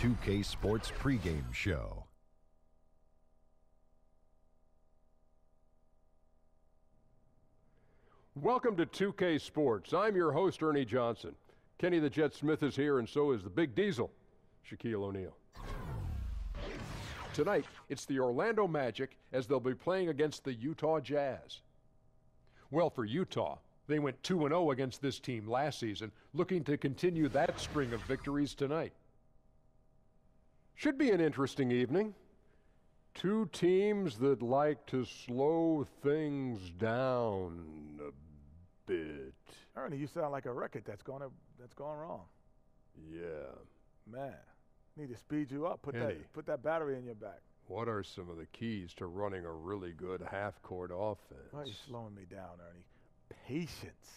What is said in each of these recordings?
2K Sports pregame show. Welcome to 2K Sports. I'm your host, Ernie Johnson. Kenny the Jet Smith is here, and so is the Big Diesel, Shaquille O'Neal. Tonight, it's the Orlando Magic as they'll be playing against the Utah Jazz. Well, for Utah, they went 2-0 against this team last season, looking to continue that string of victories tonight. Should be an interesting evening. Two teams that like to slow things down a bit. Ernie, you sound like a record that's going wrong. Yeah. Man, need to speed you up. Put that battery in your back. What are some of the keys to running a really good half-court offense? Why are you slowing me down, Ernie? Patience.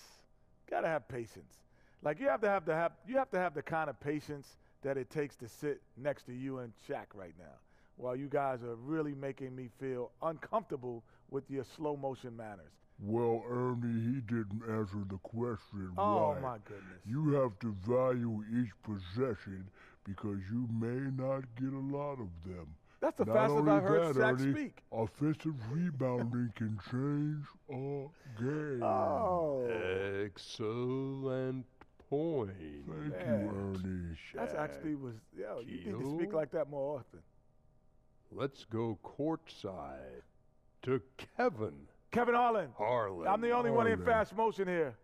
Gotta have patience. Like you have to have the kind of patience that it takes to sit next to you and Shaq right now, while you guys are really making me feel uncomfortable with your slow motion manners. Well, Ernie, he didn't answer the question right. Oh, my goodness. You have to value each possession because you may not get a lot of them. That's the fastest I've heard Shaq speak. Offensive rebounding can change a game. Oh. Excellent point. Thank you, Ernie. That's actually you need to speak like that more often. Let's go courtside to Kevin Harlan. Harlan. I'm the only one in fast motion here.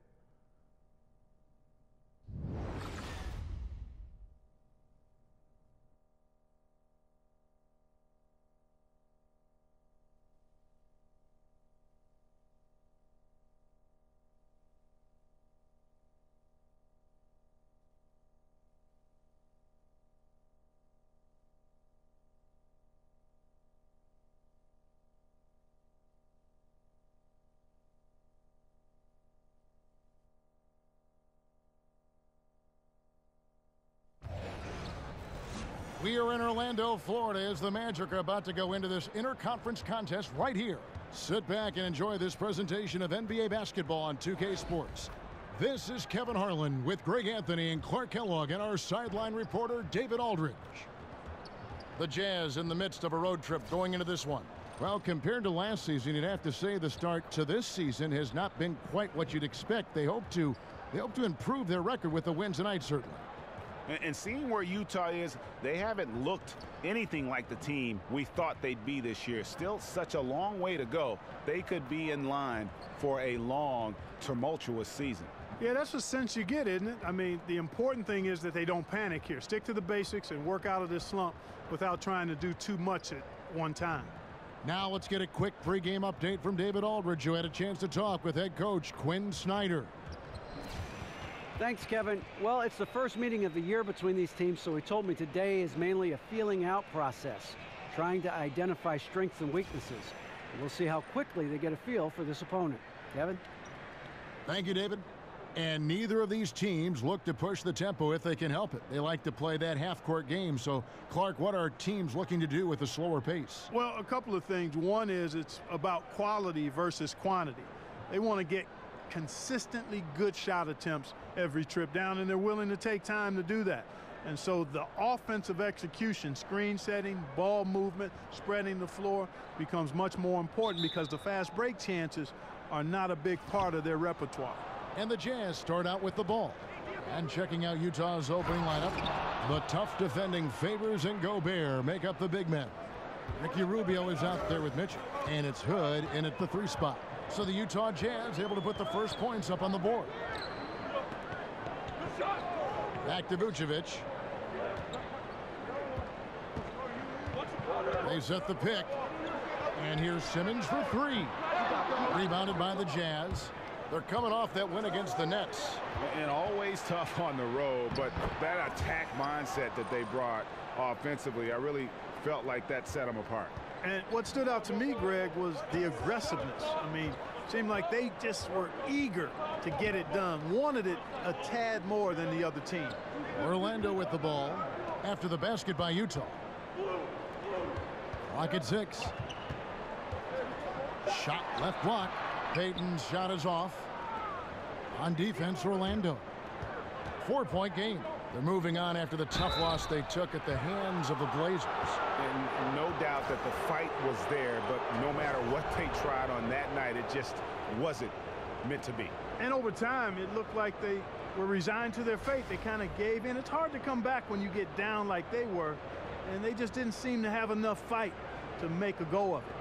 We are in Orlando, Florida, as the Magic are about to go into this interconference contest right here. Sit back and enjoy this presentation of NBA basketball on 2K Sports. This is Kevin Harlan with Greg Anthony and Clark Kellogg and our sideline reporter, David Aldridge. The Jazz in the midst of a road trip going into this one. Well, compared to last season, you'd have to say the start to this season has not been quite what you'd expect. They hope to improve their record with the win tonight, certainly. And seeing where Utah is, they haven't looked anything like the team we thought they'd be this year. Still such a long way to go. They could be in line for a long, tumultuous season. Yeah, that's the sense you get, isn't it? I mean, the important thing is that they don't panic here. Stick to the basics and work out of this slump without trying to do too much at one time. Now let's get a quick pregame update from David Aldridge, who had a chance to talk with head coach Quinn Snyder. Thanks, Kevin. Well, it's the first meeting of the year between these teams, so he told me today is mainly a feeling out process, trying to identify strengths and weaknesses. And we'll see how quickly they get a feel for this opponent. Kevin? Thank you, David. And neither of these teams look to push the tempo if they can help it. They like to play that half-court game. So, Clark, what are teams looking to do with a slower pace? Well, a couple of things. One is it's about quality versus quantity. They want to get consistently good shot attempts every trip down, and they're willing to take time to do that. And so the offensive execution, screen setting, ball movement, spreading the floor becomes much more important because the fast break chances are not a big part of their repertoire. And the Jazz start out with the ball. And checking out Utah's opening lineup, the tough defending Favors and Gobert make up the big men. Ricky Rubio is out there with Mitchell, and it's Hood in at the 3 spot. So the Utah Jazz able to put the first points up on the board. Back to Vucevic. They set the pick. And here's Simmons for 3. Rebounded by the Jazz. They're coming off that win against the Nets. And always tough on the road, but that attack mindset that they brought offensively, I really felt like that set them apart. And what stood out to me, Greg, was the aggressiveness. I mean, seemed like they just were eager to get it done, wanted it a tad more than the other team. Orlando with the ball after the basket by Utah. Clock at 6. Shot left block. Payton's shot is off. On defense, Orlando. 4-point game. They're moving on after the tough loss they took at the hands of the Blazers. And no doubt that the fight was there, but no matter what they tried on that night, it just wasn't meant to be. And over time, it looked like they were resigned to their fate. They kind of gave in. It's hard to come back when you get down like they were, and they just didn't seem to have enough fight to make a go of it.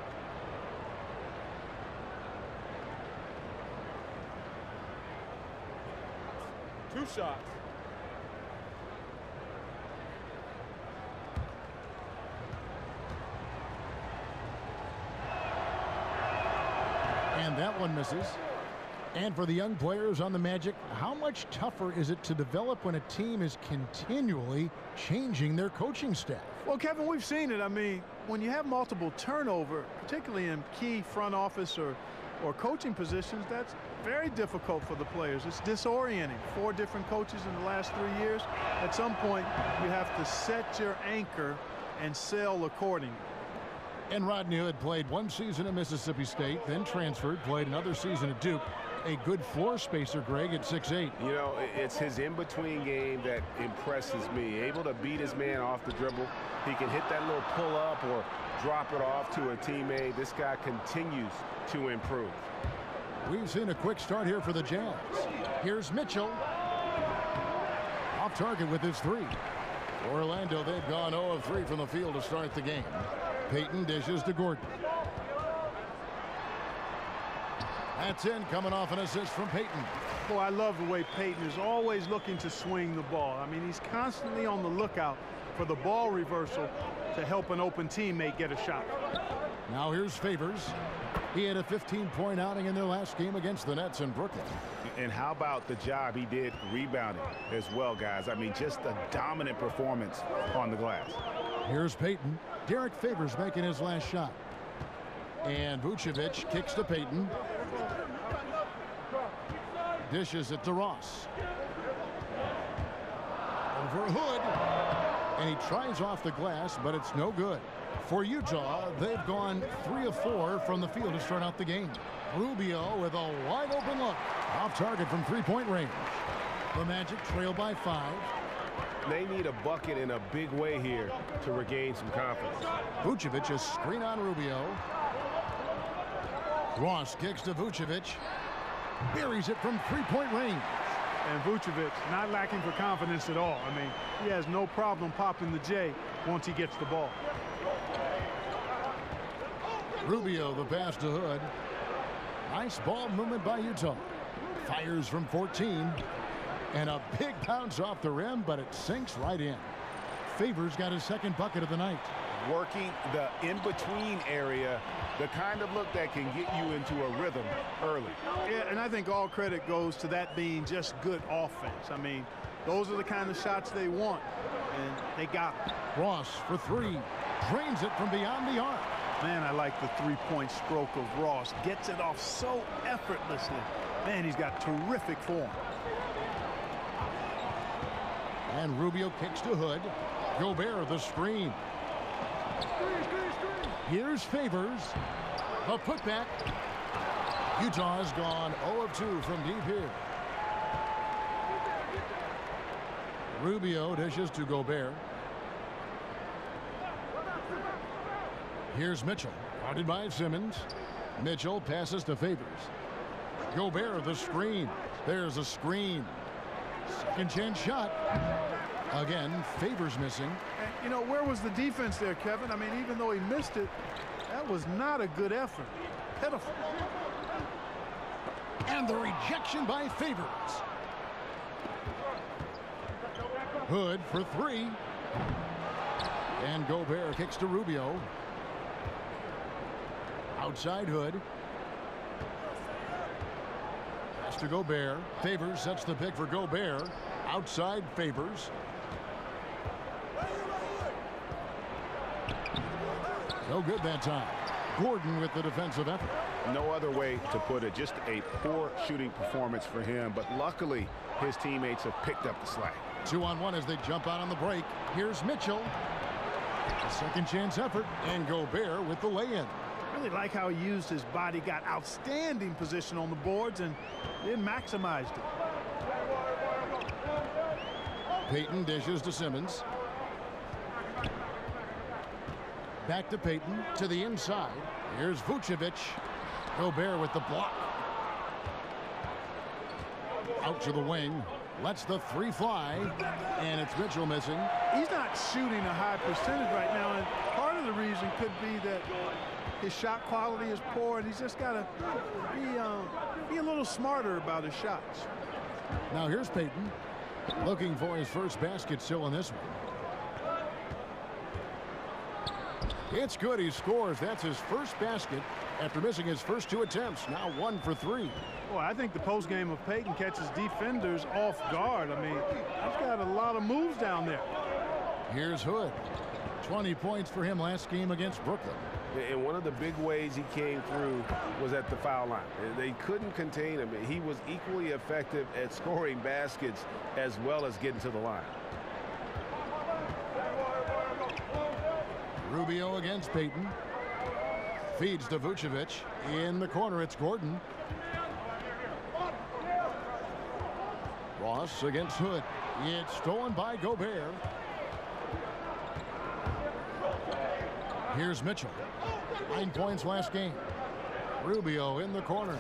Two shots. And that one misses. And for the young players on the Magic, how much tougher is it to develop when a team is continually changing their coaching staff? Well, Kevin, we've seen it. I mean, when you have multiple turnover, particularly in key front office or coaching positions, that's very difficult for the players. It's disorienting. 4 different coaches in the last 3 years. At some point, you have to set your anchor and sail accordingly. And Rodney Hood played 1 season at Mississippi State, then transferred, played another season at Duke. A good floor spacer, Greg, at 6'8". You know, it's his in-between game that impresses me. Able to beat his man off the dribble. He can hit that little pull-up or drop it off to a teammate. This guy continues to improve. We've seen a quick start here for the Jazz. Here's Mitchell. Off target with his 3. Orlando, they've gone 0 of 3 from the field to start the game. Payton dishes to Gordon. That's in, coming off an assist from Payton. Boy, I love the way Payton is always looking to swing the ball. I mean, he's constantly on the lookout for the ball reversal to help an open teammate get a shot. Now here's Favors. He had a 15-point outing in their last game against the Nets in Brooklyn. And how about the job he did rebounding as well, guys? I mean, just a dominant performance on the glass. Here's Payton. Derek Favors making his last shot. And Vucevic kicks to Payton. Dishes it to Ross. Over Hood. And he tries off the glass, but it's no good. For Utah, they've gone 3 of 4 from the field to start out the game. Rubio with a wide open look. Off target from 3-point range. The Magic trail by 5. They need a bucket in a big way here to regain some confidence. Vucevic is screen on Rubio. Ross kicks to Vucevic. Buries it from 3-point range. And Vucevic not lacking for confidence at all. I mean, he has no problem popping the J once he gets the ball. Rubio, the pass to Hood. Nice ball movement by Utah. Fires from 14. And a big bounce off the rim, but it sinks right in. Favors got his 2nd bucket of the night. Working the in-between area, the kind of look that can get you into a rhythm early. Yeah, and I think all credit goes to that being just good offense. I mean, those are the kind of shots they want, and they got it. Ross for 3. Drains it from beyond the arc. Man, I like the 3-point stroke of Ross. Gets it off so effortlessly. Man, he's got terrific form. And Rubio kicks to Hood. Gobert the screen. Here's Favors. The putback. Utah has gone 0 of 2 from deep here. Rubio dishes to Gobert. Here's Mitchell. Guarded by Simmons. Mitchell passes to Favors. Gobert the screen. There's a screen. 2nd chance shot. Again, Favors missing. And, you know, where was the defense there, Kevin? I mean, even though he missed it, that was not a good effort. Pitiful. And the rejection by Favors. Hood for 3. And Gobert kicks to Rubio. Outside Hood. Pass to Gobert. Favors sets the pick for Gobert. Outside Favors. No good that time. Gordon with the defensive effort. No other way to put it. Just a poor shooting performance for him. But luckily, his teammates have picked up the slack. 2-on-1 as they jump out on the break. Here's Mitchell. A 2nd chance effort. And Gobert with the lay-in. I really like how he used his body. Got outstanding position on the boards and then maximized it. Payton dishes to Simmons. Back to Payton, to the inside. Here's Vucevic. Gobert with the block. Out to the wing. Lets the three fly. And it's Mitchell missing. He's not shooting a high percentage right now, and part of the reason could be that his shot quality is poor, and he's just got to be a little smarter about his shots. Now here's Payton, looking for his first basket still in this one. It's good. He scores. That's his first basket after missing his first 2 attempts. Now 1 for 3. Well, I think the postgame of Payton catches defenders off guard. I mean, he's got a lot of moves down there. Here's Hood. 20 points for him last game against Brooklyn. And one of the big ways he came through was at the foul line. They couldn't contain him. He was equally effective at scoring baskets as well as getting to the line. Rubio against Payton. Feeds to Vucevic. In the corner, it's Gordon. Ross against Hood. It's stolen by Gobert. Here's Mitchell. 9 points last game. Rubio in the corner.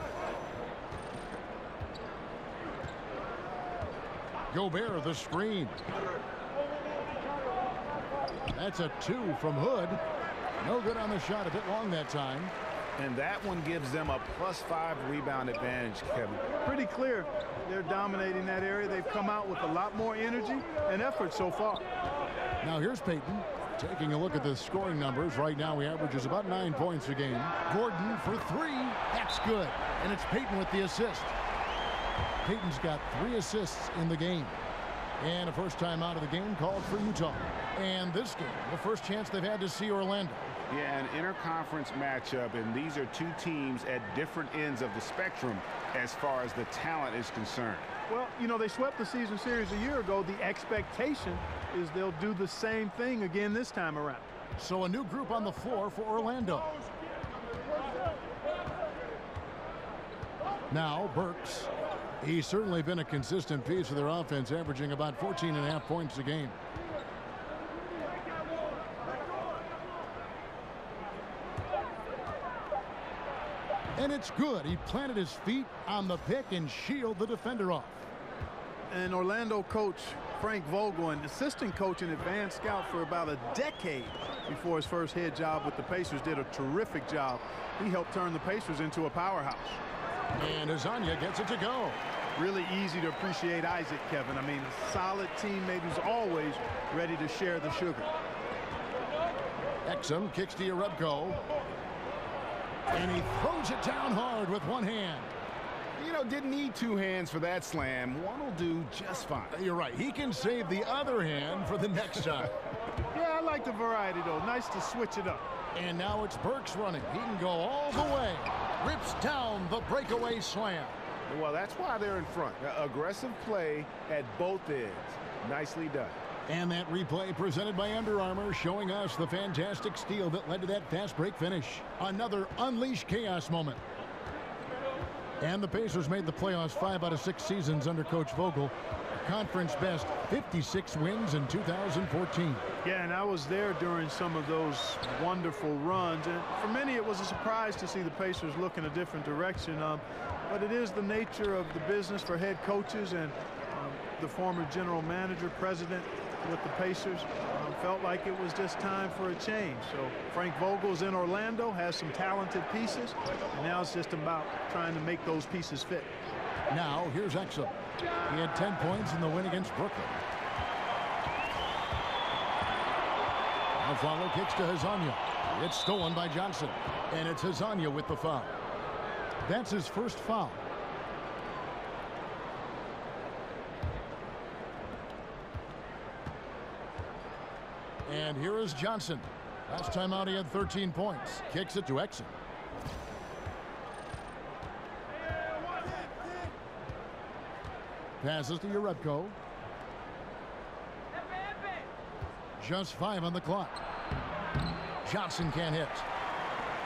Gobert the screen. That's a 2 from Hood. No good on the shot, a bit long that time. And that one gives them a +5 rebound advantage, Kevin. Pretty clear they're dominating that area. They've come out with a lot more energy and effort so far. Now here's Payton. Taking a look at the scoring numbers. Right now he averages about 9 points a game. Gordon for 3. That's good. And it's Payton with the assist. Payton's got 3 assists in the game. And a first time out of the game called for Utah. And this game, the first chance they've had to see Orlando. Yeah, an interconference matchup, and these are 2 teams at different ends of the spectrum as far as the talent is concerned. Well, you know, they swept the season series a year ago. The expectation is they'll do the same thing again this time around. So a new group on the floor for Orlando. Now Burks. He's certainly been a consistent piece of their offense, averaging about 14.5 points a game. And it's good. He planted his feet on the pick and shielded the defender off. And Orlando coach Frank Vogel, an assistant coach and advanced scout for about a decade before his first head job with the Pacers, did a terrific job. He helped turn the Pacers into a powerhouse. And Azania gets it to go. Really easy to appreciate Isaac, Kevin. I mean, a solid teammate who's always ready to share the sugar. Exum kicks to Yarebko. And he throws it down hard with one hand. You know, didn't need 2 hands for that slam. One will do just fine. You're right. He can save the other hand for the next time. Yeah, I like the variety, though. Nice to switch it up. And now it's Burks running. He can go all the way. Rips down the breakaway slam. Well, that's why they're in front. Aggressive play at both ends. Nicely done. And that replay presented by Under Armour, showing us the fantastic steal that led to that fast break finish. Another unleashed chaos moment. And the Pacers made the playoffs 5 out of 6 seasons under Coach Vogel. Conference best 56 wins in 2014. Yeah, and I was there during some of those wonderful runs. And for many, it was a surprise to see the Pacers look in a different direction. But it is the nature of the business for head coaches, and the former general manager, president with the Pacers, felt like it was just time for a change. So Frank Vogel's in Orlando, has some talented pieces, and now it's just about trying to make those pieces fit. Now here's Exum. He had 10 points in the win against Brooklyn. Now follow kicks to Hazanya. It's stolen by Johnson, and it's Hazanya with the foul. That's his first foul. And here is Johnson. Last time out he had 13 points. Kicks it to Exum. Passes to Yarebko. Just 5 on the clock. Johnson can't hit.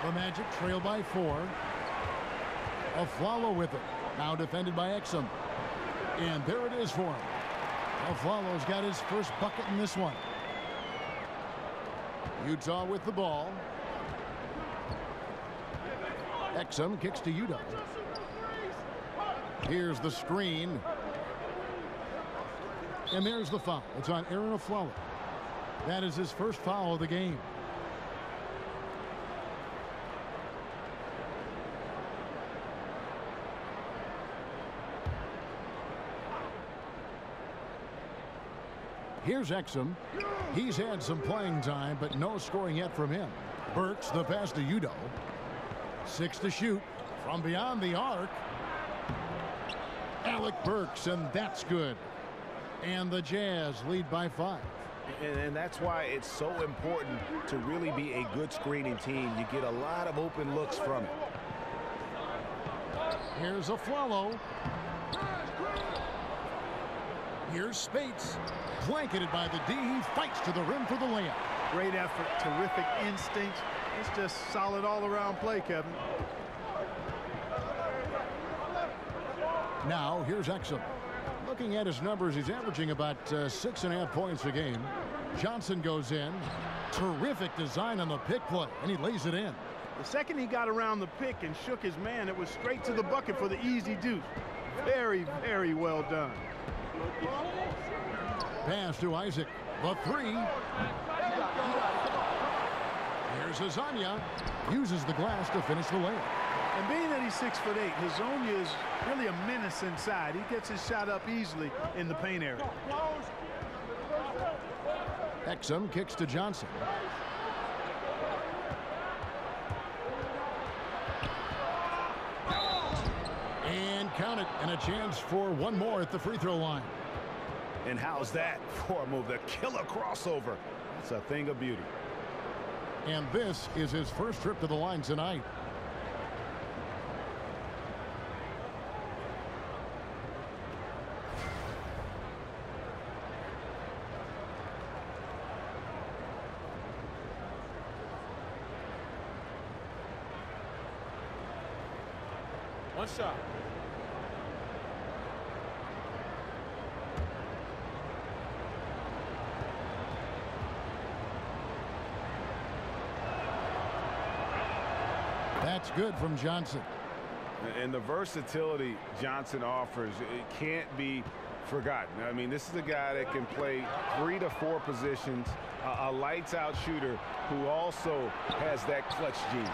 The Magic trail by 4. Afflalo with it. Now defended by Exum. And there it is for him. Aflalo's got his first bucket in this one. Utah with the ball. Exum kicks to Udo. Here's the screen. And there's the foul. It's on Aaron Aflalo. That is his first foul of the game. Here's Exum. He's had some playing time, but no scoring yet from him. Burks the pass to Udo. 6 to shoot from beyond the arc. Alec Burks, and that's good. And the Jazz lead by 5. And that's why it's so important to really be a good screening team. You get a lot of open looks from it. Here's Aflalo. Here's Spates. Blanketed by the D. He fights to the rim for the layup. Great effort, terrific instinct. It's just solid all-around play, Kevin. Now, here's Exum. Looking at his numbers, he's averaging about 6.5 points a game. Johnson goes in. Terrific design on the pick play, and he lays it in. The second he got around the pick and shook his man, it was straight to the bucket for the easy deuce. Very, very well done. Pass to Isaac. The 3. Here's Azania. Uses the glass to finish the layup. And being that he's 6'8", Hazonia is really a menace inside. He gets his shot up easily in the paint area. Exum kicks to Johnson. And count it, and a chance for one more at the free throw line. And how's that for a move? The killer crossover. It's a thing of beauty. And this is his first trip to the line tonight. One shot. That's good from Johnson. And the versatility Johnson offers, it can't be forgotten. I mean, this is a guy that can play 3 to 4 positions, a lights-out shooter who also has that clutch gene.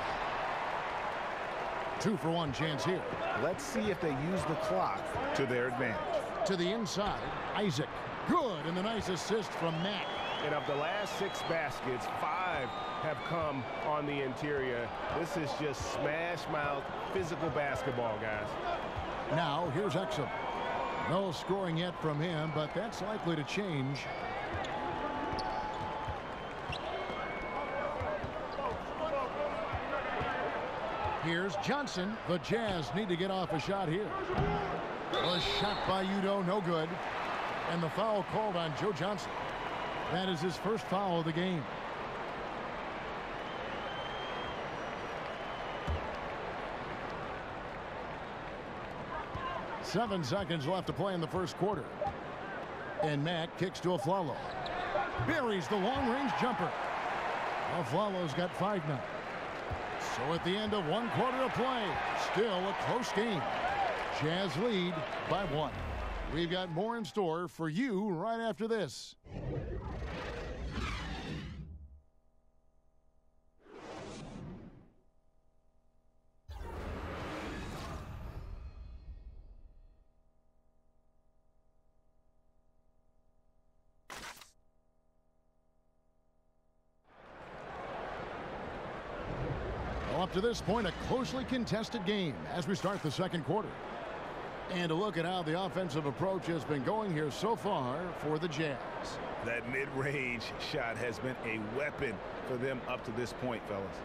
2-for-1 chance here. Let's see if they use the clock to their advantage. To the inside, Isaac. Good, and the nice assist from Matt. And of the last 6 baskets, 5 have come on the interior. This is just smash-mouth physical basketball, guys. Now, here's Exum. No scoring yet from him, but that's likely to change. Here's Johnson. The Jazz need to get off a shot here. A shot by Udo, no good. And the foul called on Joe Johnson. That is his first foul of the game. Seven seconds left to play in the first quarter. And Matt kicks to Aflalo. Buries the long-range jumper. Aflalo's got 5 now. So at the end of 1 quarter of play, still a close game. Jazz lead by 1. We've got more in store for you right after this. Up to this point, a closely contested game as we start the second quarter. And a look at how the offensive approach has been going here so far for the Jazz. That mid-range shot has been a weapon for them up to this point, fellas.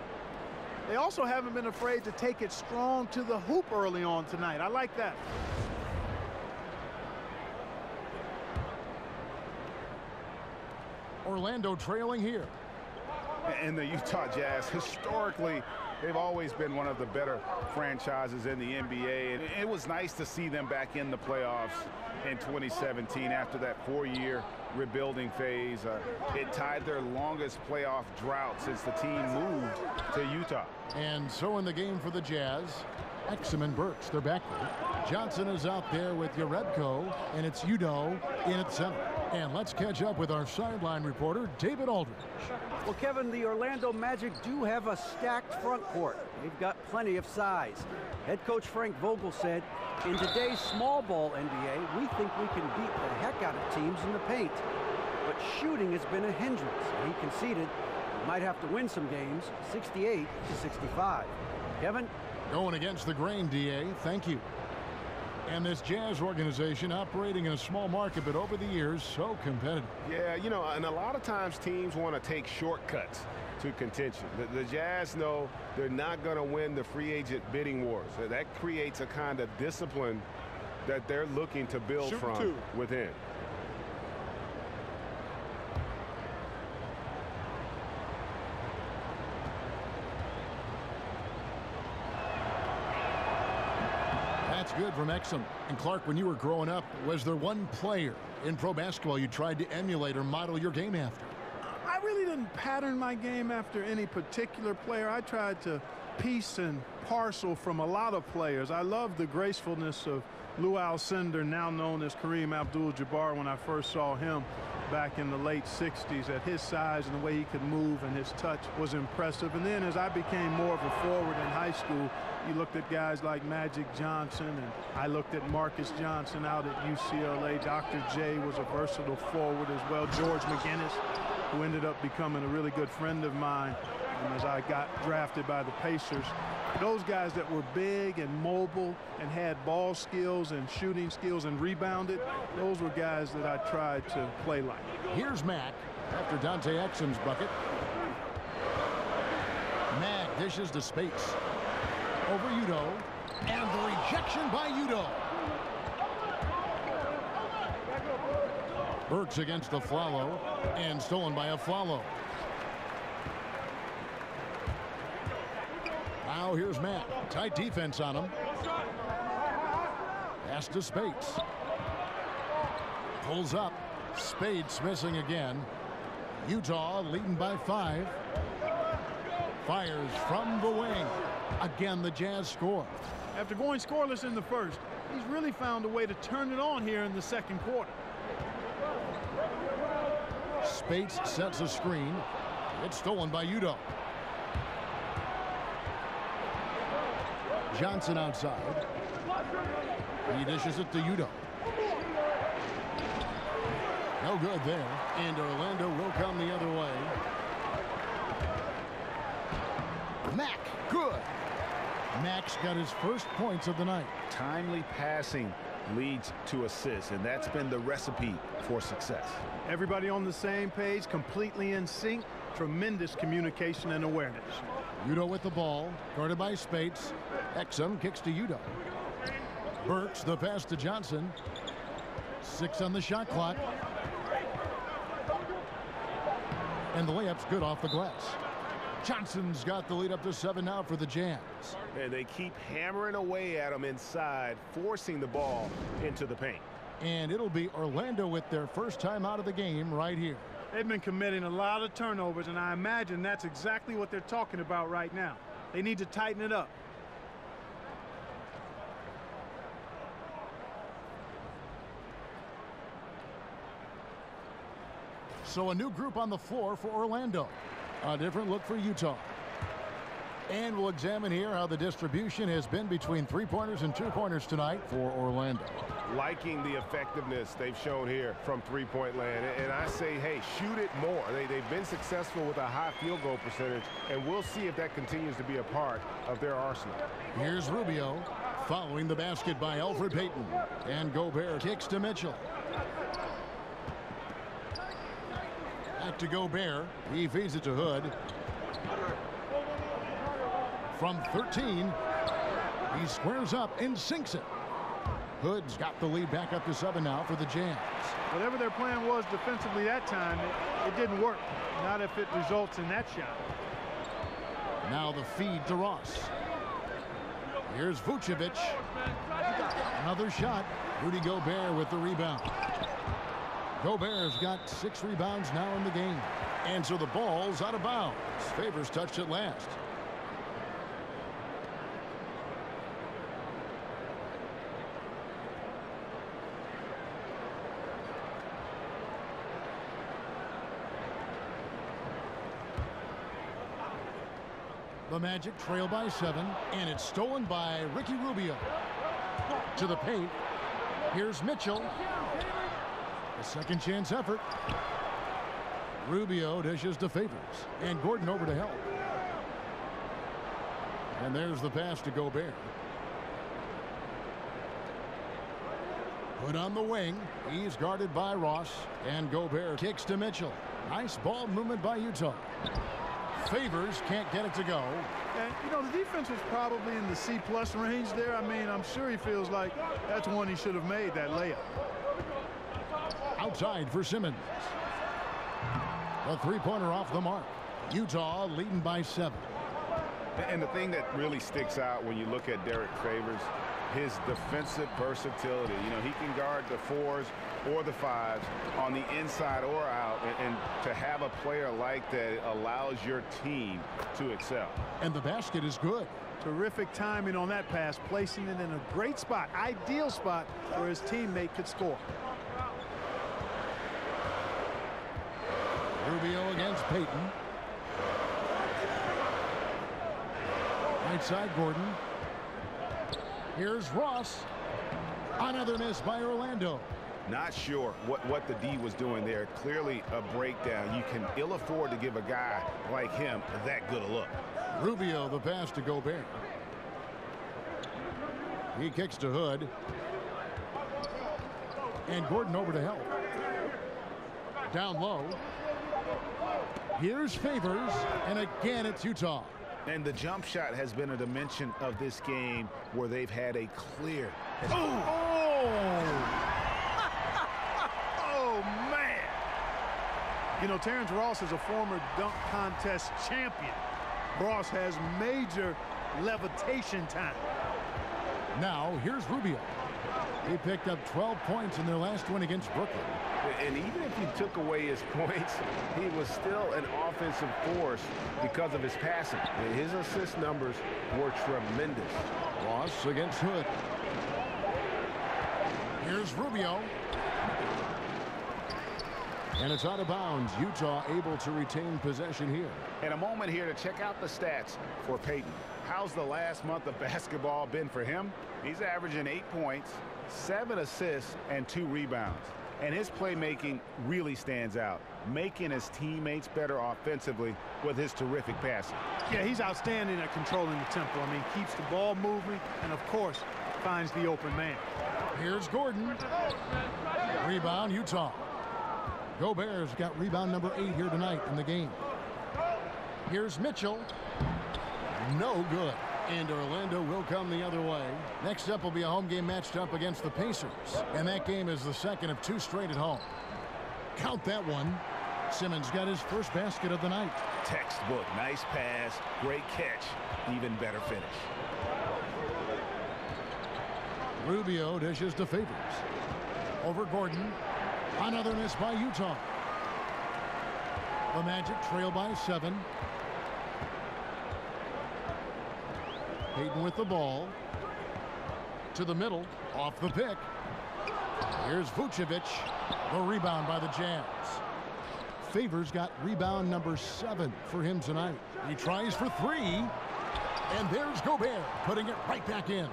They also haven't been afraid to take it strong to the hoop early on tonight. I like that. Orlando trailing here. And the Utah Jazz historically They've always been one of the better franchises in the NBA, and it was nice to see them back in the playoffs in 2017 after that 4-year rebuilding phase. It tied their longest playoff drought since the team moved to Utah. And so in the game for the Jazz, Exum and Burks, their backcourt. Johnson is out there with Yarebko, and it's Udoh in at center. And let's catch up with our sideline reporter, David Aldridge. Well, Kevin, the Orlando Magic do have a stacked front court. They've got plenty of size. Head coach Frank Vogel said, in today's small ball NBA, we think we can beat the heck out of teams in the paint. But shooting has been a hindrance. He conceded he might have to win some games, 68-65. Kevin? Going against the grain, DA. Thank you. And this Jazz organization operating in a small market, but over the years, so competitive. Yeah, you know, and a lot of times teams want to take shortcuts to contention. The Jazz know they're not going to win the free agent bidding wars. That creates a kind of discipline that they're looking to build from within. Good from Exum. And Clark, when you were growing up, was there one player in pro basketball you tried to emulate or model your game after? I really didn't pattern my game after any particular player. I tried to piece and parcel from a lot of players. I love the gracefulness of Lou Alcindor, now known as Kareem Abdul-Jabbar, when I first saw him back in the late 60s. At his size and the way he could move and his touch was impressive. And then as I became more of a forward in high school, you looked at guys like Magic Johnson, and I looked at Marcus Johnson out at UCLA. Dr. J was a versatile forward as well. George McGinnis, who ended up becoming a really good friend of mine as I got drafted by the Pacers. Those guys that were big and mobile and had ball skills and shooting skills and rebounded, those were guys that I tried to play like. Here's Mack after Dante Exum's bucket. Mack dishes to Spates. Over Udoh, and the rejection by Udoh. Burks against the Flalo, and stolen by a Flalo. Now here's Matt. Tight defense on him. Pass to Spates. Pulls up. Spates missing again. Utah leading by 5. Fires from the wing. Again, the Jazz score. After going scoreless in the first, he's really found a way to turn it on here in the second quarter. Spates sets a screen. It's stolen by Udoh. Johnson outside. He dishes it to Udoh. No good there. And Orlando will come the other way. Mack, good. Mack's got his first points of the night. Timely passing leads to assists, and that's been the recipe for success. Everybody on the same page, completely in sync. Tremendous communication and awareness. Udoh with the ball, guarded by Spates. Exum kicks to Udoh. Burks, the pass to Johnson. 6 on the shot clock. And the layup's good off the glass. Johnson's got the lead up to 7 now for the Jazz. And they keep hammering away at them inside, forcing the ball into the paint. And it'll be Orlando with their first time out of the game right here. They've been committing a lot of turnovers, and I imagine that's exactly what they're talking about right now. They need to tighten it up. So a new group on the floor for Orlando. A different look for Utah. And we'll examine here how the distribution has been between 3-pointers and 2-pointers tonight for Orlando. Liking the effectiveness they've shown here from three-point land. And I say, hey, shoot it more. They've been successful with a high field goal percentage, and we'll see if that continues to be a part of their arsenal. Here's Rubio following the basket by Alfred Payton. And Gobert kicks to Mitchell. Back to Gobert. He feeds it to Hood. From 13, he squares up and sinks it. Hood's got the lead back up to 7 now for the Jazz. Whatever their plan was defensively that time, it didn't work. Not if it results in that shot. Now the feed to Ross. Here's Vucevic. Another shot. Rudy Gobert with the rebound. Gobert's got 6 rebounds now in the game. And so the ball's out of bounds. Favors touched it last. The Magic trail by 7, and it's stolen by Ricky Rubio. To the paint. Here's Mitchell. A second chance effort. Rubio dishes to Favors, and Gordon over to help. And there's the pass to Gobert. Put on the wing. He's guarded by Ross, and Gobert kicks to Mitchell. Nice ball movement by Utah. Favors can't get it to go. And, you know, the defense was probably in the C-plus range there. I mean, I'm sure he feels like that's one he should have made, that layup. Outside for Simmons. A three-pointer off the mark. Utah leading by 7. And the thing that really sticks out when you look at Derek Favors, his defensive versatility. You know, he can guard the 4s or the 5s on the inside or out. And to have a player like that allows your team to excel. And the basket is good. Terrific timing on that pass, placing it in a great spot, ideal spot where his teammate could score. Rubio against Payton. Right side, Gordon. Here's Ross. Another miss by Orlando. Not sure what the D was doing there. Clearly a breakdown. You can ill afford to give a guy like him that good a look. Rubio, the pass to Gobert. He kicks to Hood. And Gordon over to help. Down low. Here's Favors, and again it's Utah. And the jump shot has been a dimension of this game where they've had a clear. Oh, man. You know, Terrence Ross is a former dunk contest champion. Ross has major levitation time. Now, here's Rubio. He picked up 12 points in their last win against Brooklyn. And even if you took away his points, he was still an offensive force because of his passing. His assist numbers were tremendous. Ross against Hood. Here's Rubio. And it's out of bounds. Utah able to retain possession here. And a moment here to check out the stats for Payton. How's the last month of basketball been for him? He's averaging 8 points, 7 assists, and 2 rebounds. And his playmaking really stands out, making his teammates better offensively with his terrific passing. Yeah, he's outstanding at controlling the tempo. I mean, keeps the ball moving and, of course, finds the open man. Here's Gordon. Rebound, Utah. Gobert's got rebound number 8 here tonight in the game. Here's Mitchell. No good. And Orlando will come the other way. Next up will be a home game matched up against the Pacers. And that game is the second of 2 straight at home. Count that one. Simmons got his first basket of the night. Textbook. Nice pass. Great catch. Even better finish. Rubio dishes to Favors. Over Gordon. Another miss by Utah. The Magic trail by 7. Payton with the ball. To the middle. Off the pick. Here's Vucevic. The rebound by the Jazz. Favors got rebound number 7 for him tonight. He tries for 3. And there's Gobert putting it right back in.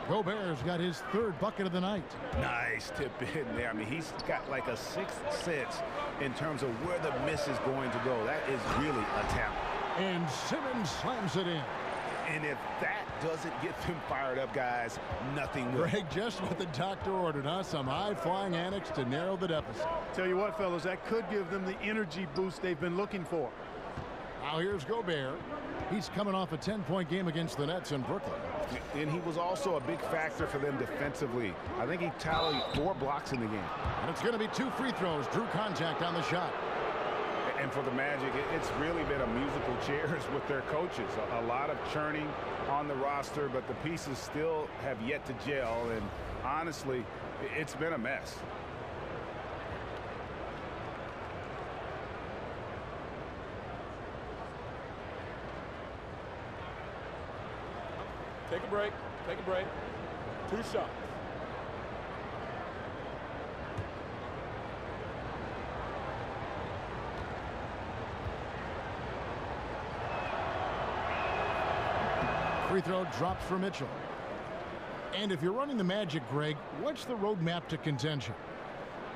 Gobert's got his 3rd bucket of the night. Nice tip in there. I mean, he's got like a 6th sense in terms of where the miss is going to go. That is really a talent. And Simmons slams it in. And if that doesn't get them fired up, guys, nothing will. Greg, just what the doctor ordered, huh? Some high-flying antics to narrow the deficit. Tell you what, fellas, that could give them the energy boost they've been looking for. Now here's Gobert. He's coming off a 10-point game against the Nets in Brooklyn. And he was also a big factor for them defensively. I think he tallied 4 blocks in the game. And it's going to be 2 free throws. Drew contact on the shot. And for the Magic, it's really been a musical chairs with their coaches. A lot of churning on the roster, but the pieces still have yet to gel. And honestly, it's been a mess. Take a break. Take a break. 2 shots. Free throw drops for Mitchell. And if you're running the Magic, Greg, what's the roadmap to contention?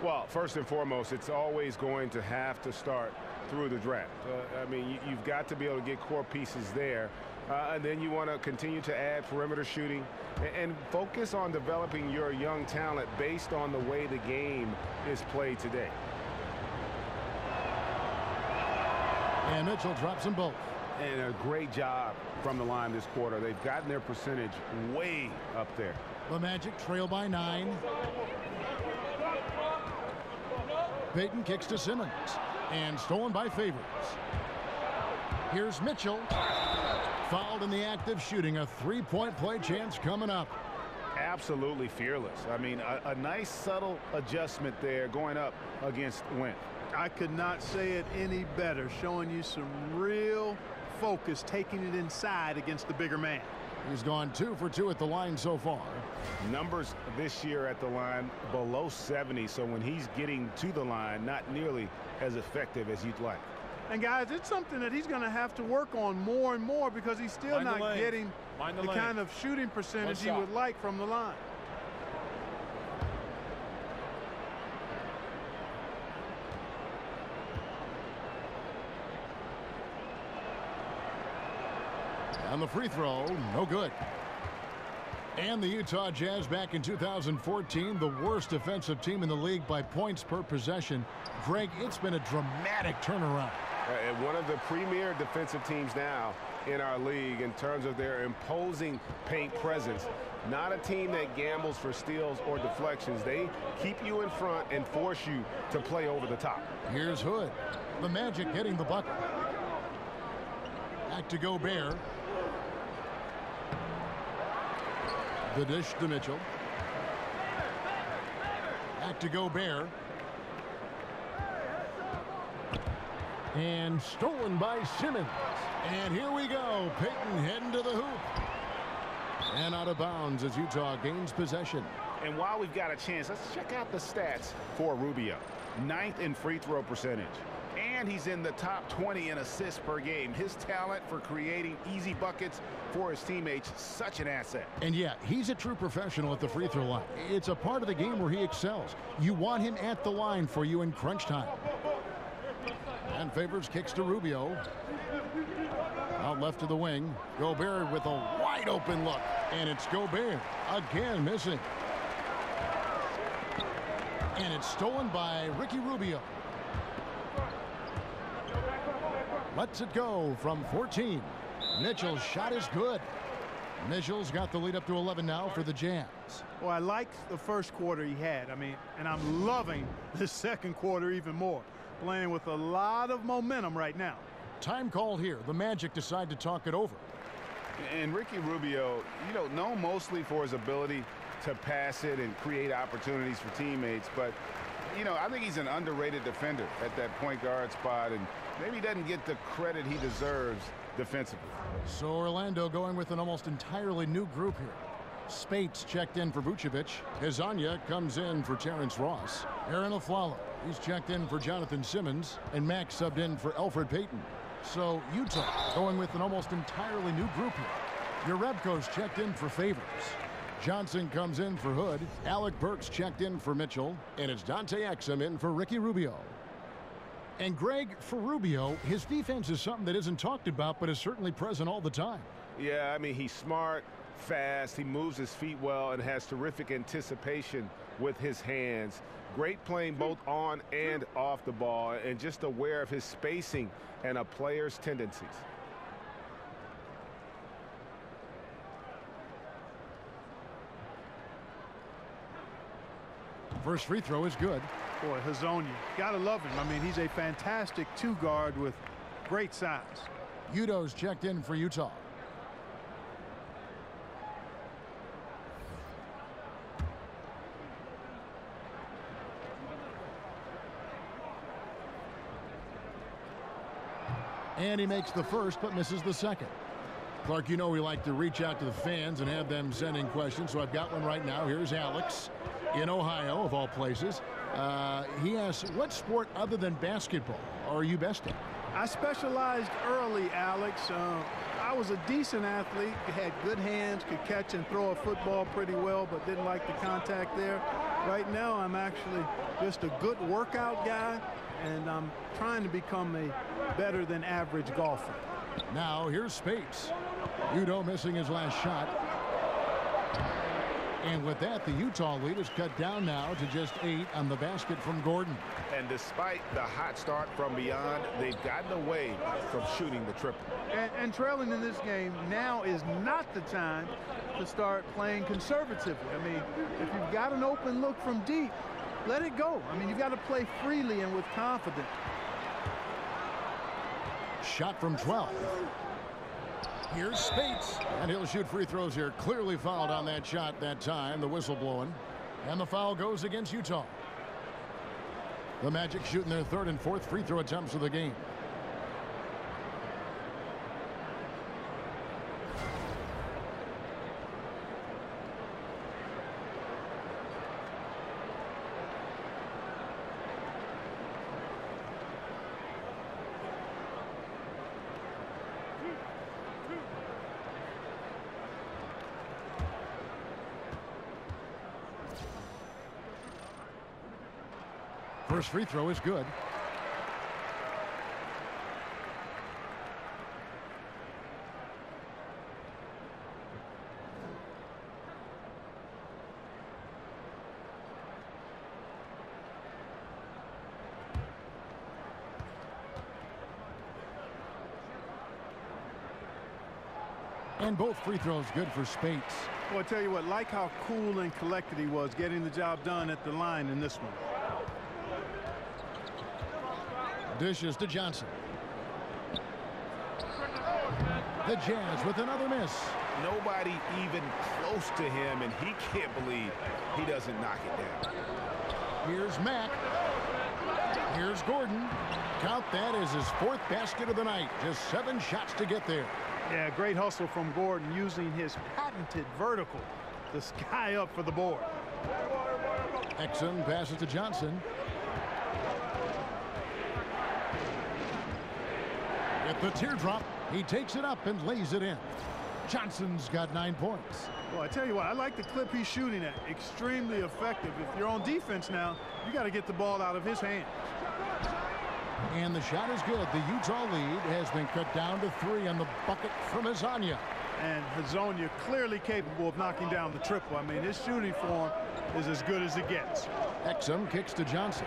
Well, first and foremost, it's always going to have to start through the draft. I mean, you've got to be able to get core pieces there. And then you want to continue to add perimeter shooting and focus on developing your young talent based on the way the game is played today. And Mitchell drops them both. And a great job from the line this quarter. They've gotten their percentage way up there. The Magic trail by 9. Payton kicks to Simmons. And stolen by Favors. Here's Mitchell. Fouled in the act of shooting. A three-point play chance coming up. Absolutely fearless. I mean, a nice subtle adjustment there going up against Wentz. I could not say it any better, showing you some real focus, taking it inside against the bigger man. He's gone 2 for 2 at the line so far. Numbers this year at the line below 70, so when he's getting to the line, not nearly as effective as you'd like. And guys, it's something that he's going to have to work on more and more because he's still not getting the kind of shooting percentage he would like from the line. And the free throw, no good. And the Utah Jazz back in 2014, the worst defensive team in the league by points per possession. Greg, it's been a dramatic turnaround. One of the premier defensive teams now in our league in terms of their imposing paint presence. Not a team that gambles for steals or deflections. They keep you in front and force you to play over the top. Here's Hood. The Magic getting the bucket. Back to Gobert. The dish to Mitchell. Back to Gobert. And stolen by Simmons. And here we go. Payton heading to the hoop. And out of bounds as Utah gains possession. And while we've got a chance, let's check out the stats for Rubio. 9th in free throw percentage. And he's in the top 20 in assists per game. His talent for creating easy buckets for his teammates, such an asset. And yeah, he's a true professional at the free throw line. It's a part of the game where he excels. You want him at the line for you in crunch time. And Favors kicks to Rubio. Out left to the wing. Gobert with a wide open look. And it's Gobert again missing. And it's stolen by Ricky Rubio. Lets it go from 14. Mitchell's shot is good. Mitchell's got the lead up to 11 now for the Jazz. Well, I liked the first quarter he had. I mean, and I'm loving the second quarter even more. Playing with a lot of momentum right now. Time called here. The Magic decide to talk it over. And Ricky Rubio, you know, known mostly for his ability to pass it and create opportunities for teammates, but you know, I think he's an underrated defender at that point guard spot, and maybe doesn't get the credit he deserves defensively. So Orlando going with an almost entirely new group here. Spates checked in for Vucevic. Hezonja comes in for Terrence Ross. Aaron Aflalo, he's checked in for Jonathan Simmons, and Max subbed in for Elfrid Payton. So Utah going with an almost entirely new group here. Jerebko's checked in for Favors. Johnson comes in for Hood. Alec Burks checked in for Mitchell. And it's Dante Exum in for Ricky Rubio. And Greg, for Rubio, his defense is something that isn't talked about but is certainly present all the time. Yeah, I mean, he's smart, fast, he moves his feet well, and has terrific anticipation with his hands. Great playing both on and off the ball, and just aware of his spacing and a player's tendencies. First free throw is good. Boy, Hazonia, gotta love him. I mean, he's a fantastic two-guard with great size. Udo's checked in for Utah. And he makes the first, but misses the second. Clark, you know we like to reach out to the fans and have them send in questions, so I've got one right now. Here's Alex in Ohio, of all places. He asks, what sport other than basketball are you best at? I specialized early, Alex. I was a decent athlete, had good hands, could catch and throw a football pretty well, but didn't like the contact there. Right now, I'm actually just a good workout guy, and I'm trying to become a better than average golfer. Now here's Spates. Udo missing his last shot. And with that, the Utah lead is cut down now to just 8 on the basket from Gordon. And despite the hot start from beyond, they've gotten away from shooting the triple. And trailing in this game, now is not the time to start playing conservatively. I mean, if you've got an open look from deep, let it go. I mean, you've got to play freely and with confidence. Shot from 12. Here's Spates. And he'll shoot free throws here. Clearly fouled on that shot that time. The whistle blowing. And the foul goes against Utah. The Magic shooting their third and fourth free throw attempts of the game. First free throw is good. And both free throws good for Spates. Well, I tell you what, like how cool and collected he was getting the job done at the line in this one. Dishes to Johnson. The Jazz with another miss. Nobody even close to him, and he can't believe he doesn't knock it down. Here's Mack. Here's Gordon. Count that as his fourth basket of the night. Just 7 shots to get there. Yeah, great hustle from Gordon using his patented vertical to sky up for the board. Exum passes to Johnson. At the teardrop, he takes it up and lays it in. Johnson's got 9 points. Well, I tell you what, I like the clip he's shooting at. Extremely effective. If you're on defense now, you got to get the ball out of his hands. And the shot is good. The Utah lead has been cut down to 3 on the bucket from Hazonia. And Hazonia clearly capable of knocking down the triple. I mean, his shooting form is as good as it gets. Exum kicks to Johnson.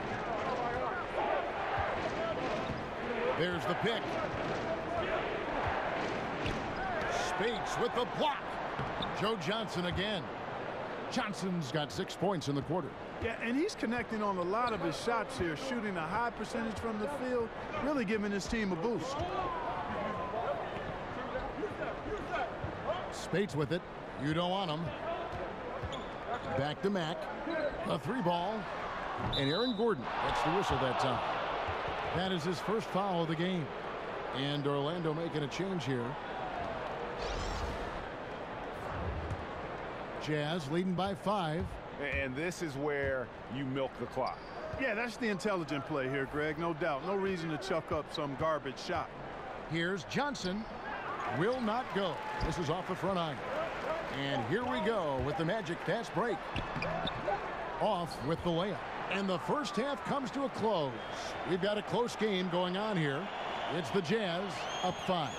There's the pick. Spates with the block. Joe Johnson again. Johnson's got 6 points in the quarter. Yeah, and he's connecting on a lot of his shots here, shooting a high percentage from the field, really giving his team a boost. Spates with it. You don't want him. Back to Mack. A 3-ball. And Aaron Gordon gets the whistle that time. That is his first foul of the game. And Orlando making a change here. Jazz leading by 5. And this is where you milk the clock. Yeah, that's the intelligent play here, Greg. No doubt. No reason to chuck up some garbage shot. Here's Johnson. Will not go. This is off the front iron. And here we go with the Magic fast break. Off with the layup. And the first half comes to a close. We've got a close game going on here. It's the Jazz up 5.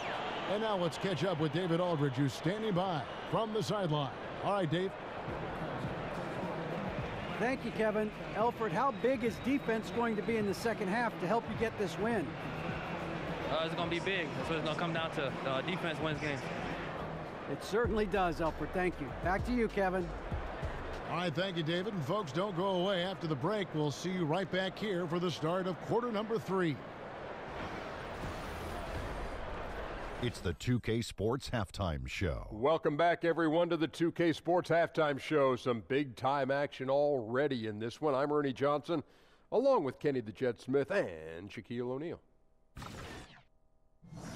And now let's catch up with David Aldridge, who's standing by from the sideline. All right, Dave. Thank you, Kevin. Elford, how big is defense going to be in the second half to help you get this win? It's going to be big. That's what it's going to come down to. Defense wins games. It certainly does, Elford. Thank you. Back to you, Kevin. All right, thank you, David. And folks, don't go away after the break. We'll see you right back here for the start of quarter number 3. It's the 2K Sports Halftime Show. Welcome back, everyone, to the 2K Sports Halftime Show. Some big-time action already in this one. I'm Ernie Johnson, along with Kenny the Jet Smith and Shaquille O'Neal.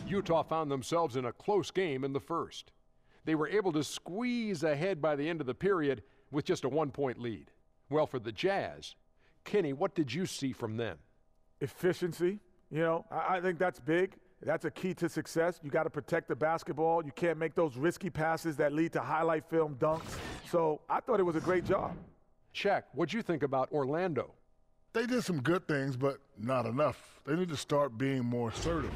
Utah found themselves in a close game in the first. They were able to squeeze ahead by the end of the period with just a 1-point lead. Well, for the Jazz, Kenny, what did you see from them? Efficiency. You know, I think that's big. That's a key to success. You got to protect the basketball. You can't make those risky passes that lead to highlight film dunks. So I thought it was a great job. Shaq, what'd you think about Orlando? They did some good things, but not enough. They need to start being more assertive.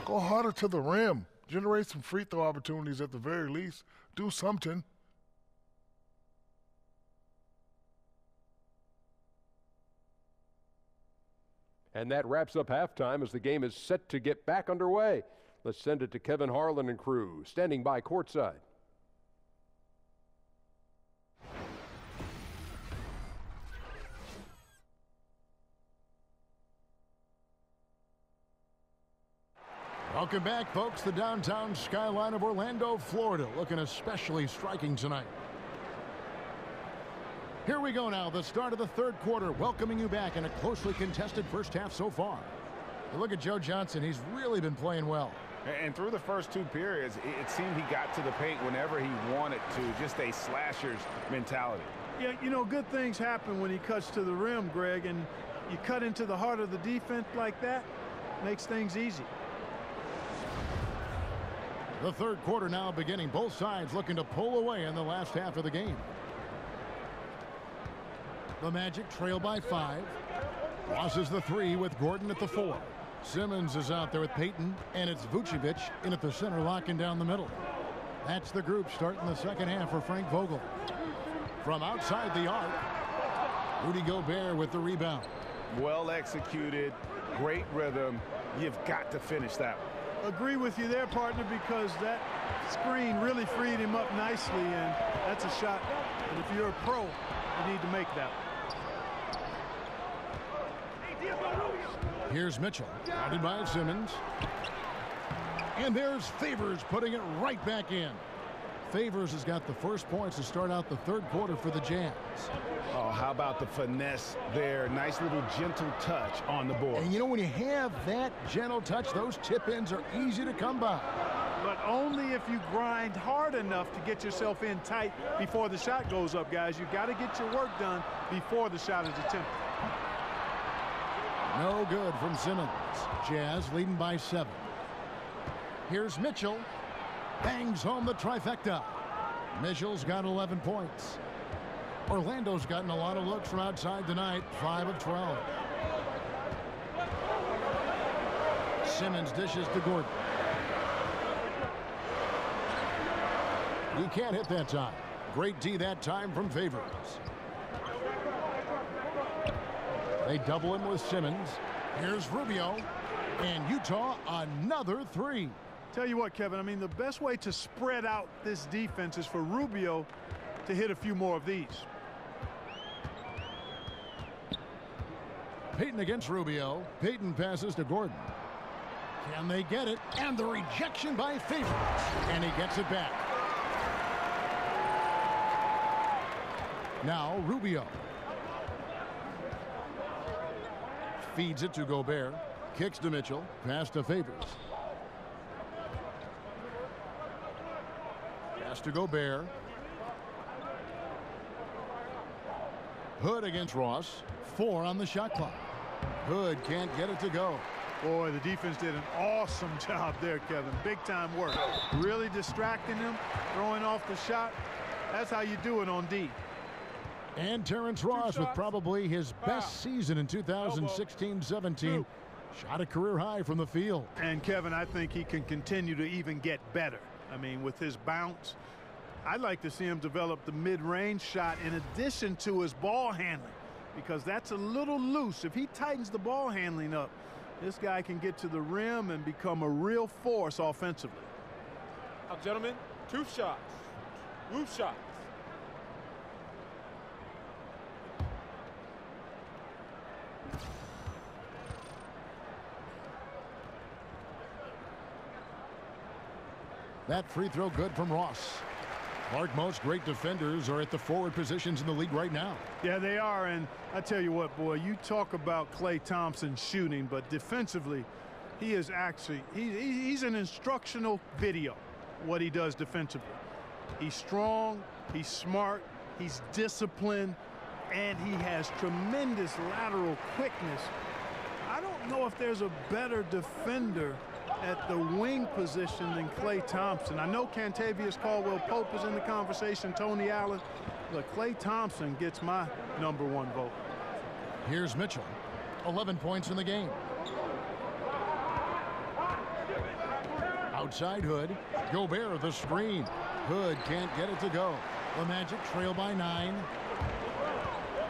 Go harder to the rim. Generate some free throw opportunities at the very least. Do something. And that wraps up halftime as the game is set to get back underway. Let's send it to Kevin Harlan and crew, standing by courtside. Welcome back, folks. The downtown skyline of Orlando, Florida, looking especially striking tonight. Here we go now, the start of the third quarter, welcoming you back in a closely contested first half so far. You look at Joe Johnson, he's really been playing well. And through the first 2 periods, it seemed he got to the paint whenever he wanted to, just a slasher's mentality. Yeah, you know, good things happen when he cuts to the rim, Greg, and you cut into the heart of the defense like that, makes things easy. The third quarter now beginning, both sides looking to pull away in the last half of the game. The Magic trail by 5. Losses the 3 with Gordon at the 4. Simmons is out there with Payton, and it's Vucevic in at the center, locking down the middle. That's the group starting the second half for Frank Vogel. From outside the arc, Rudy Gobert with the rebound. Well executed, great rhythm. You've got to finish that one. Agree with you there, partner, because that screen really freed him up nicely, and that's a shot. And if you're a pro, you need to make that. Here's Mitchell, guarded by Simmons. And there's Favors putting it right back in. Favors has got the first points to start out the third quarter for the Jazz. Oh, how about the finesse there? Nice little gentle touch on the board. And you know, when you have that gentle touch, those tip-ins are easy to come by. But only if you grind hard enough to get yourself in tight before the shot goes up, guys. You've got to get your work done before the shot is attempted. No good from Simmons. Jazz leading by 7. Here's Mitchell. Bangs home the trifecta. Mitchell's got 11 points. Orlando's gotten a lot of looks from outside tonight, 5 of 12. Simmons dishes to Gordon. He can't hit that time. Great D that time from Favors. They double him with Simmons. Here's Rubio. And Utah, another 3. Tell you what, Kevin, I mean, the best way to spread out this defense is for Rubio to hit a few more of these. Payton against Rubio. Payton passes to Gordon. Can they get it? And the rejection by Favors. And he gets it back. Now Rubio. Feeds it to Gobert. Kicks to Mitchell. Pass to Favors. Pass to Gobert. Hood against Ross. 4 on the shot clock. Hood can't get it to go. Boy, the defense did an awesome job there, Kevin. Big time work. Really distracting him, throwing off the shot. That's how you do it on D. And Terrence Ross with probably his best season in 2016-17. Shot a career high from the field. And Kevin, I think he can continue to even get better. I mean, with his bounce, I'd like to see him develop the mid-range shot in addition to his ball handling, because that's a little loose. If he tightens the ball handling up, this guy can get to the rim and become a real force offensively. Now, gentlemen, 2 shots. Roof shots. That free throw good from Ross. Mark, most great defenders are at the forward positions in the league right now. Yeah, they are, and I tell you what, boy, you talk about Klay Thompson shooting, but defensively, he is actually, he's an instructional video, what he does defensively. He's strong, he's smart, he's disciplined, and he has tremendous lateral quickness. I don't know if there's a better defender at the wing position than Klay Thompson. I know Kentavious Caldwell-Pope is in the conversation, Tony Allen, but Klay Thompson gets my #1 vote. Here's Mitchell, 11 points in the game. Outside Hood, Gobert the screen. Hood can't get it to go. The Magic trail by 9.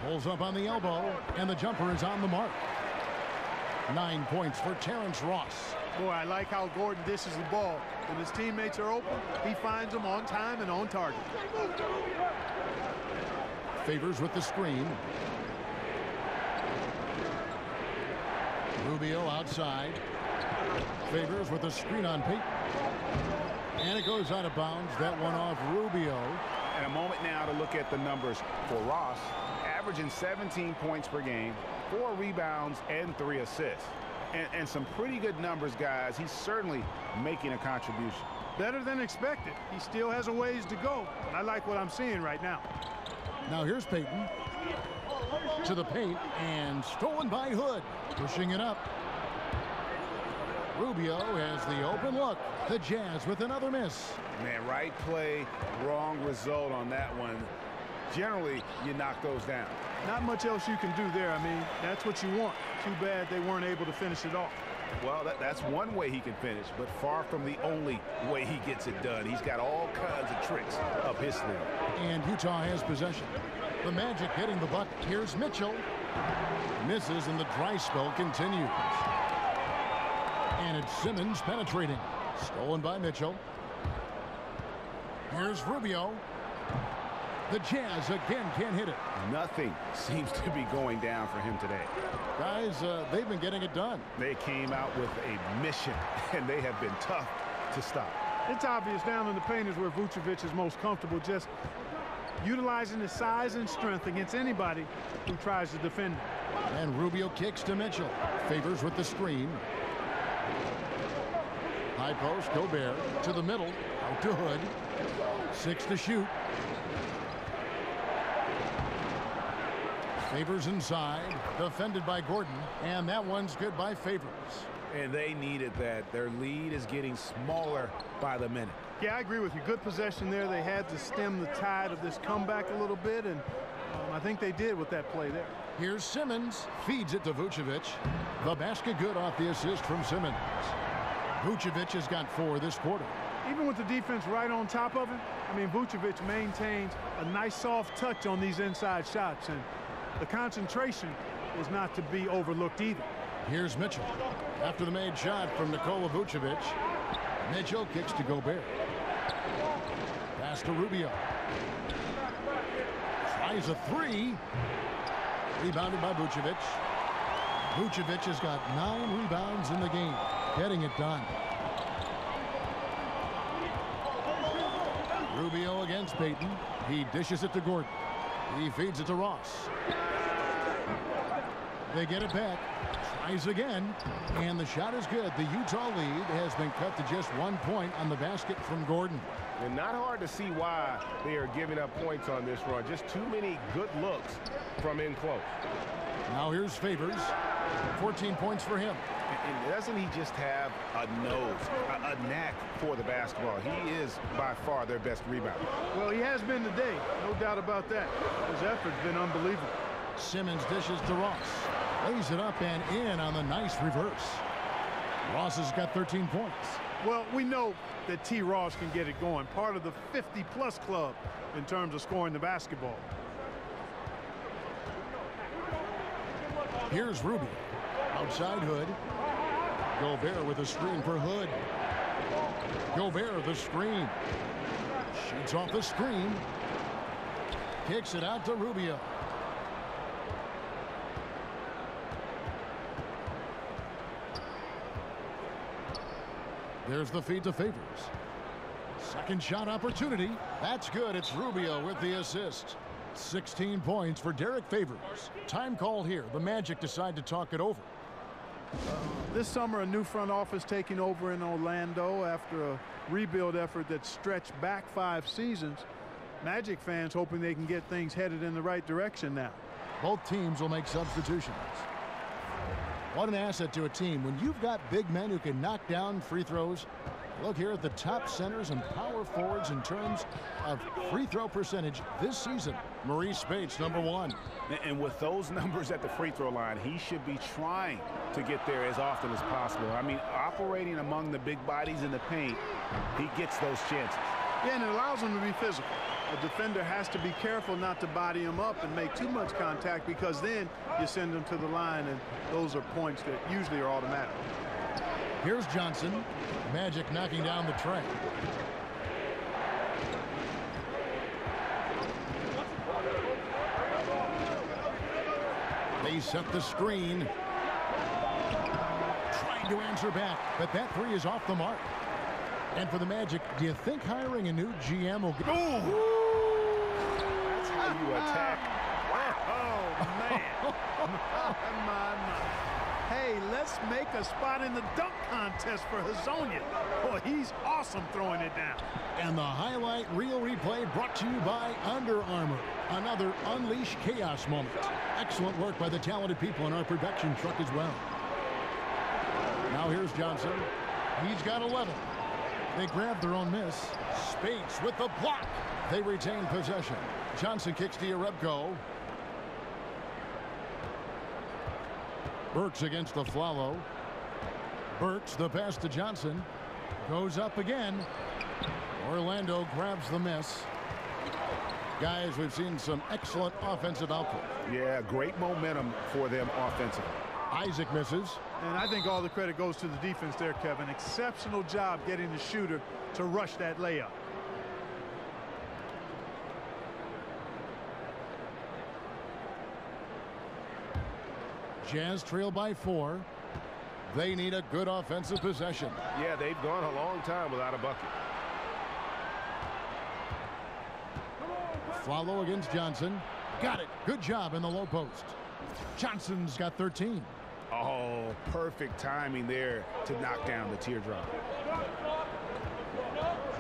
Pulls up on the elbow, and the jumper is on the mark. 9 points for Terrence Ross. Boy, I like how Gordon dishes the ball. When his teammates are open, he finds them on time and on target. Favors with the screen. Rubio outside. Favors with the screen on Peyton. And it goes out of bounds. That one off Rubio. And a moment now to look at the numbers for Ross. Averaging 17 points per game, 4 rebounds, and 3 assists. And some pretty good numbers, guys. He's certainly making a contribution. Better than expected. He still has a ways to go. I like what I'm seeing right now. Now here's Peyton. To the paint, and stolen by Hood. Pushing it up. Rubio has the open look. The Jazz with another miss. Man, right play, wrong result on that one. Generally, you knock those down. Not much else you can do there. I mean, that's what you want. Too bad they weren't able to finish it off. Well, that's one way he can finish, but far from the only way he gets it done. He's got all kinds of tricks up his sleeve. And Utah has possession. The Magic hitting the bucket. Here's Mitchell. Misses, and the dry spell continues. And it's Simmons penetrating. Stolen by Mitchell. Here's Rubio. The Jazz again can't hit it. Nothing seems to be going down for him today. Guys, they've been getting it done. They came out with a mission, and they have been tough to stop. It's obvious down in the paint is where Vucevic is most comfortable, just utilizing his size and strength against anybody who tries to defend him. And Rubio kicks to Mitchell. Favors with the screen. High post, Gobert to the middle, out to Hood. 6 to shoot. Favors inside, defended by Gordon, and that one's good by Favors. And they needed that. Their lead is getting smaller by the minute. Yeah, I agree with you. Good possession there. They had to stem the tide of this comeback a little bit, and I think they did with that play there. Here's Simmons, feeds it to Vucevic. The basket good off the assist from Simmons. Vucevic has got 4 this quarter. Even with the defense right on top of him, I mean, Vucevic maintains a nice soft touch on these inside shots, and the concentration is not to be overlooked either. Here's Mitchell. After the made shot from Nikola Vucevic, Mitchell kicks to Gobert. Pass to Rubio. Tries a 3. Rebounded by Vucevic. Vucevic has got 9 rebounds in the game. Getting it done. Rubio against Peyton. He dishes it to Gordon. He feeds it to Ross. They get it back. Tries again. And the shot is good. The Utah lead has been cut to just 1 point on the basket from Gordon. And not hard to see why they are giving up points on this run. Just too many good looks from in close. Now here's Favors. 14 points for him. And doesn't he just have a nose, a knack for the basketball? He is by far their best rebounder. Well, he has been today. No doubt about that. His effort's been unbelievable. Simmons dishes to Ross. Lays it up and in on the nice reverse. Ross has got 13 points. Well, we know that T. Ross can get it going. Part of the 50-plus club in terms of scoring the basketball. Here's Rubio. Outside Hood. Gobert with a screen for Hood. Gobert the screen. Shoots off the screen. Kicks it out to Rubio. There's the feed to Favors. Second shot opportunity. That's good. It's Rubio with the assist. 16 points for Derek Favors. Time call here. The Magic decide to talk it over. This summer, a new front office taking over in Orlando after a rebuild effort that stretched back 5 seasons. Magic fans hoping they can get things headed in the right direction now. Both teams will make substitutions. What an asset to a team when you've got big men who can knock down free throws. Look here at the top centers and power forwards in terms of free throw percentage this season. Maurice Spates, number 1. And with those numbers at the free throw line, he should be trying to get there as often as possible. I mean, operating among the big bodies in the paint, he gets those chances. Yeah, and it allows him to be physical. A defender has to be careful not to body him up and make too much contact, because then you send him to the line, and those are points that usually are automatic. Here's Johnson. Magic knocking down the tray. They set the screen. Trying to answer back, but that 3 is off the mark. And for the Magic, do you think hiring a new GM will get... That's how you attack. Oh, man. my. Hey, let's make a spot in the dunk contest for Hazonia. Boy, he's awesome throwing it down. And the highlight reel replay brought to you by Under Armour. Another Unleash Chaos moment. Excellent work by the talented people in our production truck as well. Now here's Johnson. He's got 11. They grab their own miss. Spates with the block. They retain possession. Johnson kicks to Yarebko. Burks against the Flalo. Burks, the pass to Johnson. Goes up again. Orlando grabs the miss. Guys, we've seen some excellent offensive output. Yeah, great momentum for them offensively. Isaac misses. And I think all the credit goes to the defense there, Kevin. Exceptional job getting the shooter to rush that layup. Jazz trail by 4. They need a good offensive possession. Yeah, they've gone a long time without a bucket. Follow against Johnson. Got it. Good job in the low post. Johnson's got 13. Oh, perfect timing there to knock down the teardrop.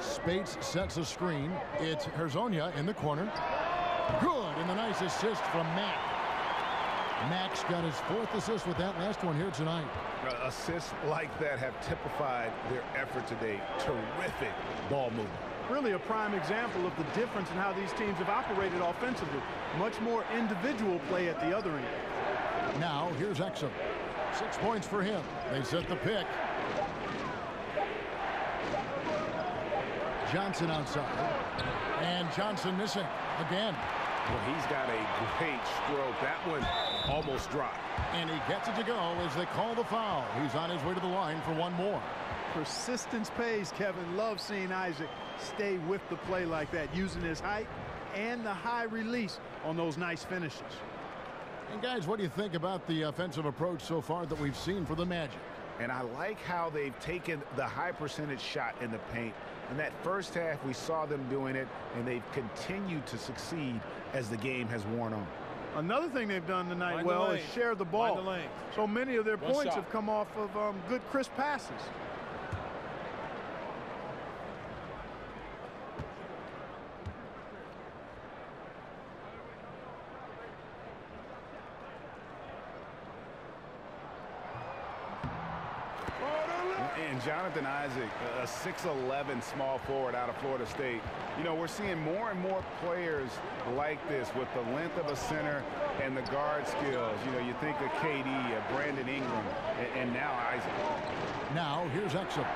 Spates sets a screen. It's Hazonia in the corner. Good, and the nice assist from Mack. Mack's got his 4th assist with that last one here tonight. Assists like that have typified their effort today. Terrific ball movement. Really a prime example of the difference in how these teams have operated offensively. Much more individual play at the other end. Now, here's Exum. 6 points for him. They set the pick. Johnson outside. And Johnson missing again. Well, he's got a great stroke. That one almost dropped. And he gets it to go as they call the foul. He's on his way to the line for one more. Persistence pays, Kevin. Love seeing Isaac stay with the play like that, using his height and the high release on those nice finishes. And guys, what do you think about the offensive approach so far that we've seen for the Magic? And I like how they've taken the high percentage shot in the paint. In that first half, we saw them doing it, and they've continued to succeed as the game has worn on. Another thing they've done tonight Find well the is lane. share the ball. Find the lane. So many of their One points shot. have come off of good, crisp passes. And Jonathan Isaac, a 6'11" small forward out of Florida State. You know, we're seeing more and more players like this with the length of a center and the guard skills. You know, you think of KD, Brandon Ingram, and now Isaac. Now, here's Exum.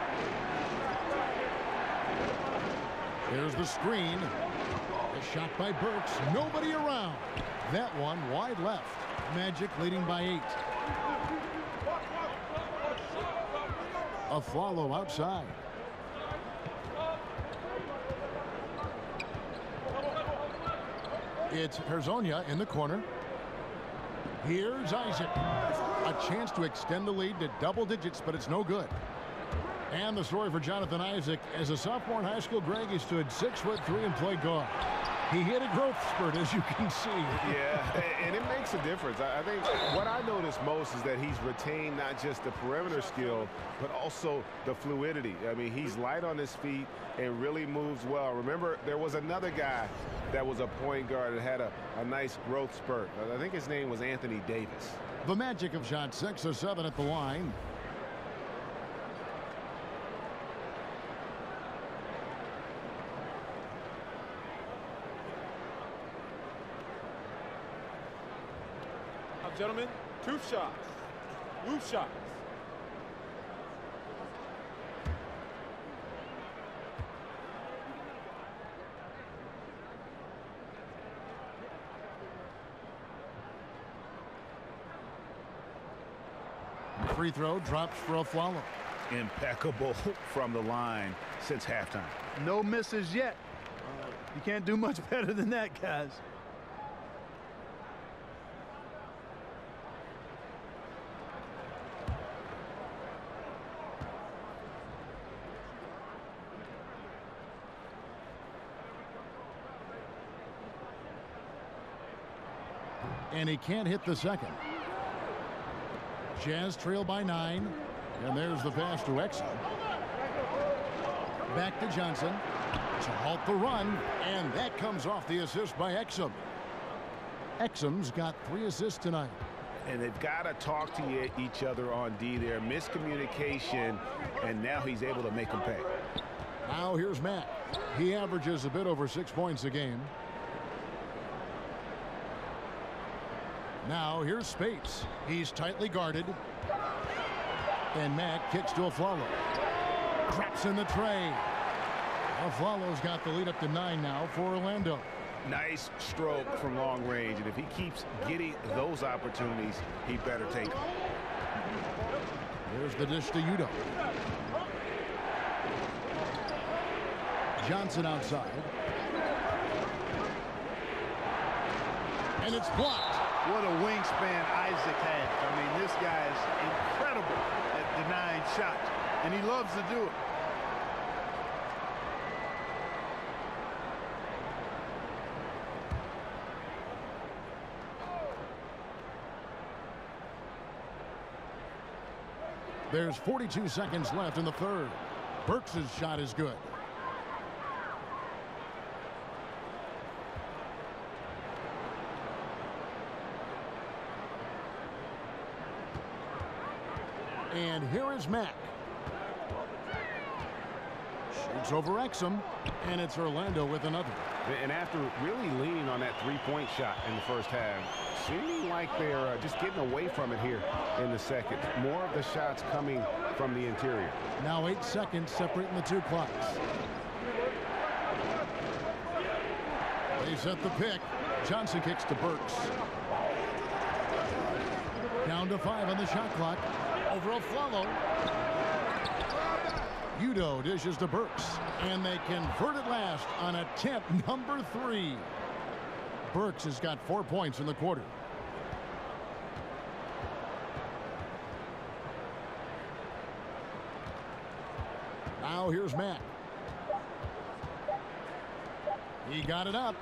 Here's the screen. A shot by Burks. Nobody around. That one wide left. Magic leading by 8. A follow outside. It's Hazonia in the corner. Here's Isaac. A chance to extend the lead to double digits, but it's no good. And the story for Jonathan Isaac. As a sophomore in high school, Greg, he stood 6'3" and played guard. He hit a growth spurt, as you can see. Yeah, and it makes a difference. I think what I notice most is that he's retained not just the perimeter skill, but also the fluidity. I mean, he's light on his feet and really moves well. Remember, there was another guy that was a point guard that had a nice growth spurt. I think his name was Anthony Davis. The Magic have shot 6 or 7 at the line. Gentlemen, 2 shots. Loose shots. Free throw drops for a follow. Impeccable from the line since halftime. No misses yet. You can't do much better than that, guys. And he can't hit the second. Jazz trail by 9. And there's the pass to Exum. Back to Johnson to halt the run. And that comes off the assist by Exum. Exum's got 3 assists tonight. And they've got to talk to each other on D there. Miscommunication, and now he's able to make them pay. Now here's Matt. He averages a bit over 6 points a game. Now here's Spates. He's tightly guarded. And Mack kicks to Aflalo. Drops in the tray. Aflalo's got the lead up to 9 now for Orlando. Nice stroke from long range, and if he keeps getting those opportunities, he better take them. There's the dish to Udo. Johnson outside. And it's blocked. What a wingspan Isaac has. I mean, this guy is incredible at denying shots, and he loves to do it. There's 42 seconds left in the third. Burks' shot is good. And here is Mack. Shoots over Exum, and it's Orlando with another. And after really leaning on that three-point shot in the first half, seeming like they're just getting away from it here in the second. More of the shots coming from the interior. Now 8 seconds separating the 2 clocks. They set the pick. Johnson kicks to Burks. Down to 5 on the shot clock. Over Aflalo. Udo dishes to Burks. And they convert at last on attempt number 3. Burks has got 4 points in the quarter. Now here's Matt. He got it up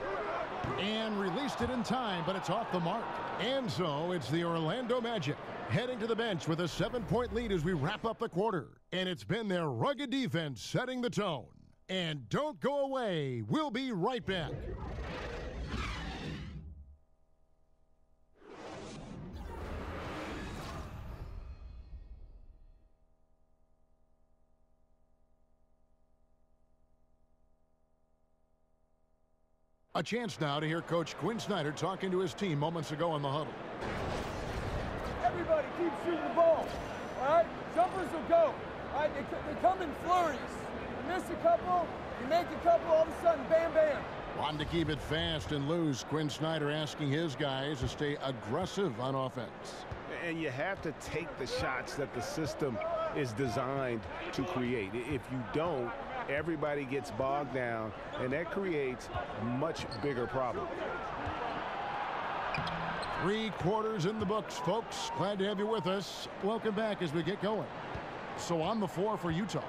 and released it in time, but it's off the mark. And so it's the Orlando Magic heading to the bench with a 7-point lead as we wrap up the quarter. And it's been their rugged defense setting the tone. And don't go away. We'll be right back. A chance now to hear Coach Quinn Snyder talking to his team moments ago in the huddle. Everybody keep shooting the ball. All right? Jumpers will go. All right? They come in flurries. You miss a couple, you make a couple, all of a sudden, bam, bam. Wanting to keep it fast and loose, Quinn Snyder asking his guys to stay aggressive on offense. And you have to take the shots that the system is designed to create. If you don't, everybody gets bogged down, and that creates a much bigger problem. 3 quarters in the books, folks. Glad to have you with us. Welcome back as we get going. So on the floor for Utah,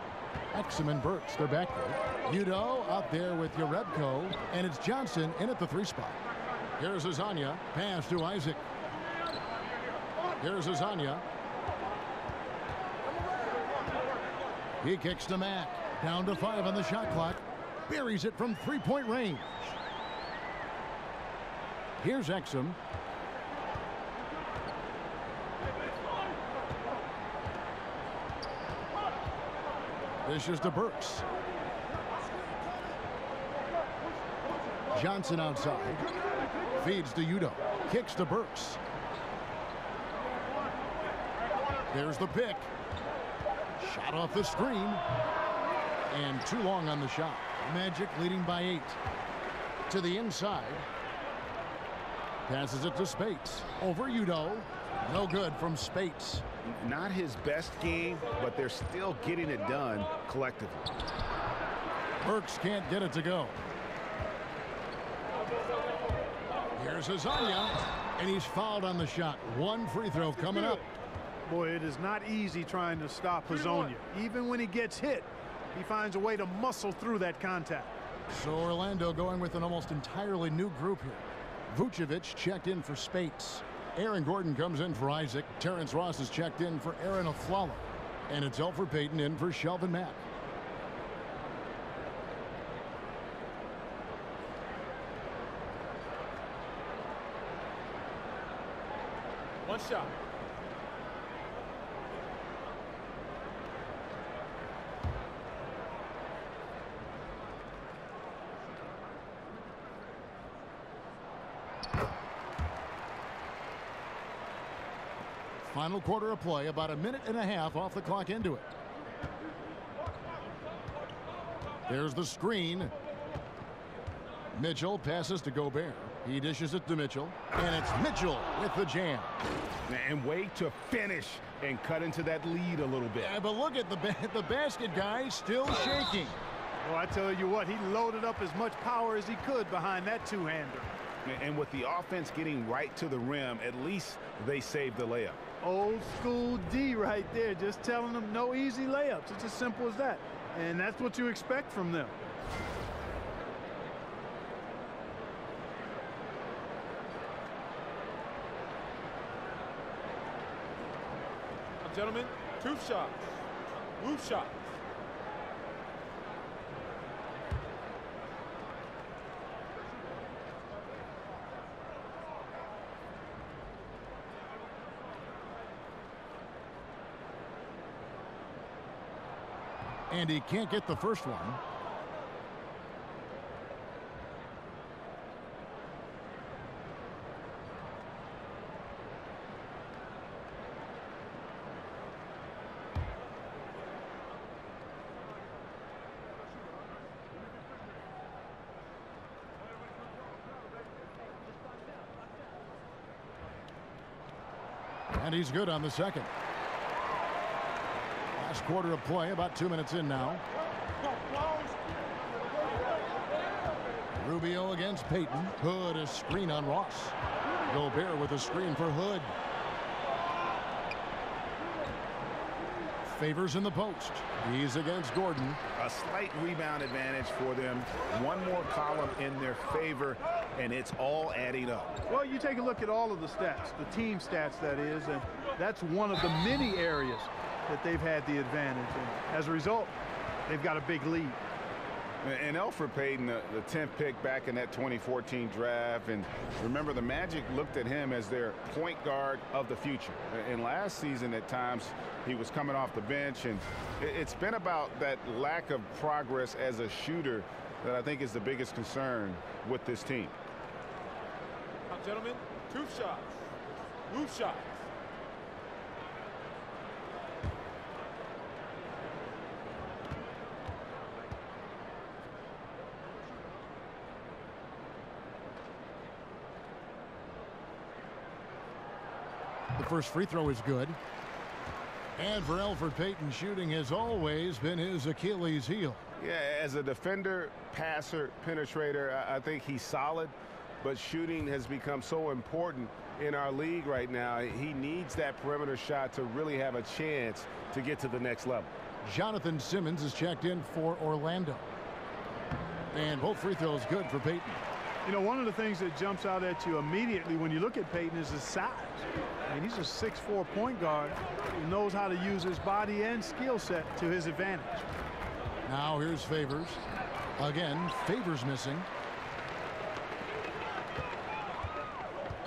Exum and Burks, they're back there. Udo out there with Yarebko, and it's Johnson in at the 3 spot. Here's Azania, pass to Isaac. Here's Azania. He kicks to Mack. Down to 5 on the shot clock. Buries it from 3-point range. Here's Exum. Dishes to Burks. Johnson outside. Feeds to Udo. Kicks to Burks. There's the pick. Shot off the screen. And too long on the shot. Magic leading by 8. To the inside. Passes it to Spates. Over Udo. No good from Spates. Not his best game, but they're still getting it done collectively. Burks can't get it to go. Here's Azania, and he's fouled on the shot. 1 free throw coming up. Boy, it is not easy trying to stop Hazonia. Even when he gets hit, he finds a way to muscle through that contact. So Orlando going with an almost entirely new group here. Vucevic checked in for Spates. Aaron Gordon comes in for Isaac. Terrence Ross is checked in for Aaron Aflalo. And it's Elfrid Payton in for Shelvin Mack. One shot. Final quarter of play, about 1.5 minutes off the clock into it. There's the screen. Mitchell passes to Gobert. He dishes it to Mitchell, and it's Mitchell with the jam. And way to finish and cut into that lead a little bit. Yeah, but look at the basket guy still shaking. Well, I tell you what, he loaded up as much power as he could behind that two-hander. And with the offense getting right to the rim, at least they saved the layup. Old school D right there, just telling them no easy layups. It's as simple as that. And that's what you expect from them. Gentlemen, 2 shots. Move shots. And he can't get the first one. And he's good on the second. Last quarter of play, about 2 minutes in now. Rubio against Payton. Hood, a screen on Ross. Gobert with a screen for Hood. Favors in the post. He's against Gordon. A slight rebound advantage for them. One more column in their favor, and it's all adding up. Well, you take a look at all of the stats, the team stats that is, and that's one of the many areas that they've had the advantage. And as a result, they've got a big lead. And Elfrid Payton, the 10th pick back in that 2014 draft. And remember, the Magic looked at him as their point guard of the future. And last season, at times, he was coming off the bench. And it's been about that lack of progress as a shooter that I think is the biggest concern with this team. Gentlemen, 2 shots. Move shots. The first free throw is good. And for Elfrid Payton, shooting has always been his Achilles heel. Yeah, as a defender, passer, penetrator, I think he's solid. But shooting has become so important in our league right now. He needs that perimeter shot to really have a chance to get to the next level. Jonathan Simmons is checked in for Orlando. And both free throws good for Payton. You know, one of the things that jumps out at you immediately when you look at Payton is his size. I mean, he's a 6'4" point guard who knows how to use his body and skill set to his advantage. Now here's Favors. Again, Favors missing.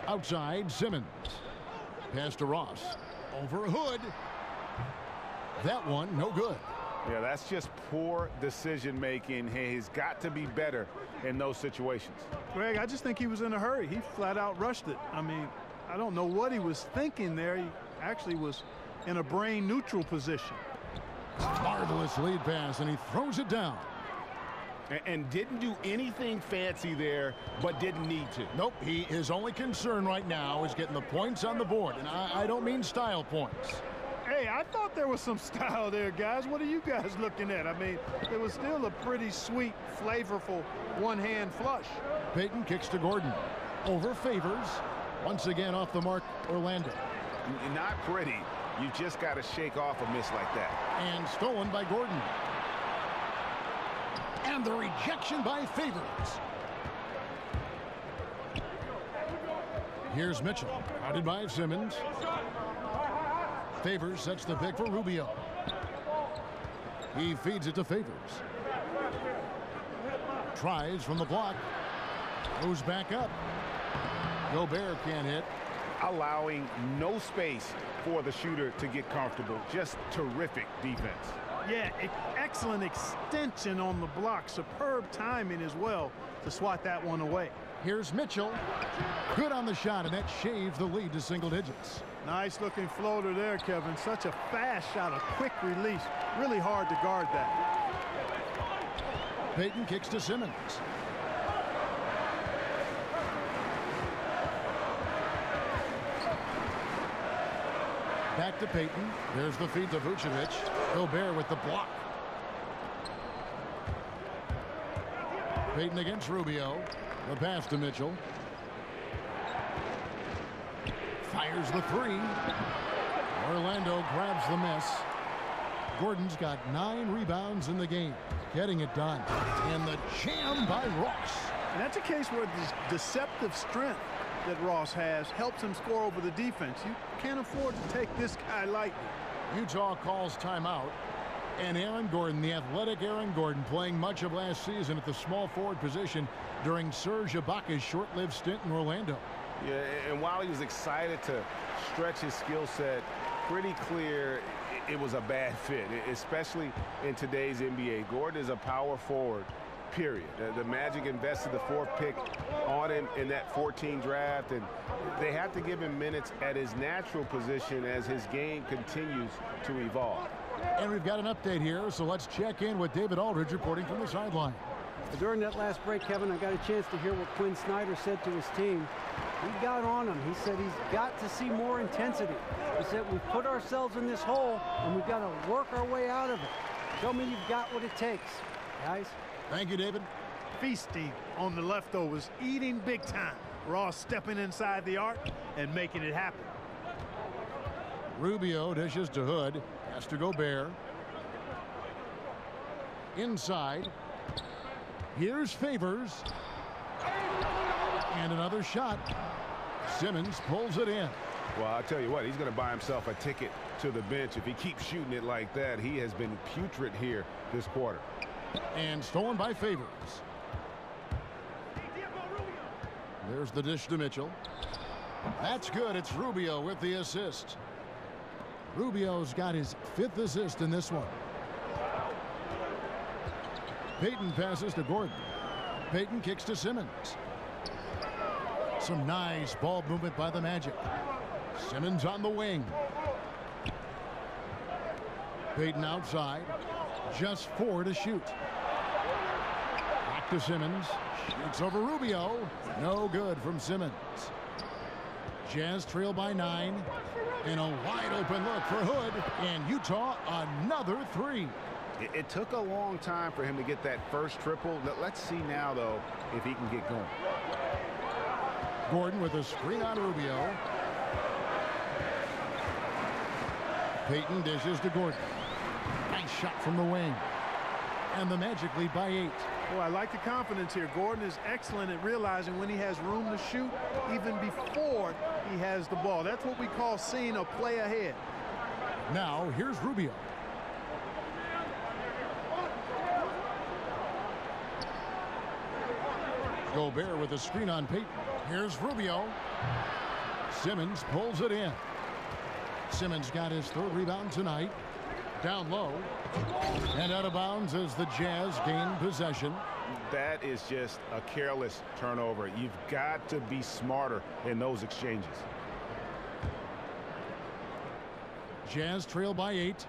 Outside, Simmons. Pass to Ross. Over Hood. That one, no good. Yeah, that's just poor decision making. He's got to be better in those situations. Greg, I just think he was in a hurry. He flat out rushed it. I mean, I don't know what he was thinking there. He actually was in a brain neutral position. Marvelous lead pass, and he throws it down. And didn't do anything fancy there, but didn't need to. Nope, his only concern right now is getting the points on the board. And I don't mean style points. Hey, I thought there was some style there, guys. What are you guys looking at? I mean, it was still a pretty sweet, flavorful one-hand flush. Payton kicks to Gordon. Over Favors. Once again off the mark, Orlando. Not pretty. You just got to shake off a miss like that. And stolen by Gordon. And the rejection by Favors. Here's Mitchell. Guarded by Simmons. Favors sets the pick for Rubio. He feeds it to Favors. Tries from the block. Goes back up. Gobert can't hit. Allowing no space for the shooter to get comfortable. Just terrific defense. Yeah, excellent extension on the block. Superb timing as well to swat that one away. Here's Mitchell. Good on the shot, and that shaves the lead to single digits. Nice looking floater there, Kevin. Such a fast shot, a quick release. Really hard to guard that. Payton kicks to Simmons. Back to Payton. There's the feed to Vucevic. Gobert with the block. Payton against Rubio. The pass to Mitchell. Fires the three. Orlando grabs the miss. Gordon's got 9 rebounds in the game. Getting it done. And the jam by Ross. And that's a case where this deceptive strength that Ross has helps him score over the defense. You can't afford to take this guy lightly. Utah calls timeout. And Aaron Gordon, the athletic Aaron Gordon, playing much of last season at the small forward position during Serge Ibaka's short-lived stint in Orlando. Yeah, and while he was excited to stretch his skill set, pretty clear it was a bad fit, especially in today's NBA. Gordon is a power forward, period. The Magic invested the 4th pick on him in that 14 draft, and they have to give him minutes at his natural position as his game continues to evolve. And we've got an update here, so let's check in with David Aldridge reporting from the sideline. During that last break, Kevin, I got a chance to hear what Quinn Snyder said to his team. He got on him. He said he's got to see more intensity. He said we've put ourselves in this hole, and we've got to work our way out of it. Show me you've got what it takes, guys. Thank you, David. Feasting on the leftovers, eating big time. Ross stepping inside the arc and making it happen. Rubio dishes to Hood. Has to Gobert. Inside. Here's Favors. And another shot. Simmons pulls it in. Well, I'll tell you what, he's going to buy himself a ticket to the bench. If he keeps shooting it like that, he has been putrid here this quarter. And stolen by Favors. There's the dish to Mitchell. That's good. It's Rubio with the assist. Rubio's got his 5th assist in this one. Payton passes to Gordon. Payton kicks to Simmons. Some nice ball movement by the Magic. Simmons on the wing. Payton outside. Just 4 to shoot. Back to Simmons. Shoots over Rubio. No good from Simmons. Jazz trail by 9. And a wide open look for Hood. And Utah another 3. It took a long time for him to get that first triple. Let's see now, though, if he can get going. Gordon with a screen on Rubio. Payton dishes to Gordon. Nice shot from the wing. And the Magic lead by 8. Oh, I like the confidence here. Gordon is excellent at realizing when he has room to shoot, even before he has the ball. That's what we call seeing a play ahead. Now, here's Rubio. Gobert with a screen on Payton. Here's Rubio. Simmons pulls it in. Simmons got his 3rd rebound tonight. Down low. And out of bounds as the Jazz gain possession. That is just a careless turnover. You've got to be smarter in those exchanges. Jazz trail by 8.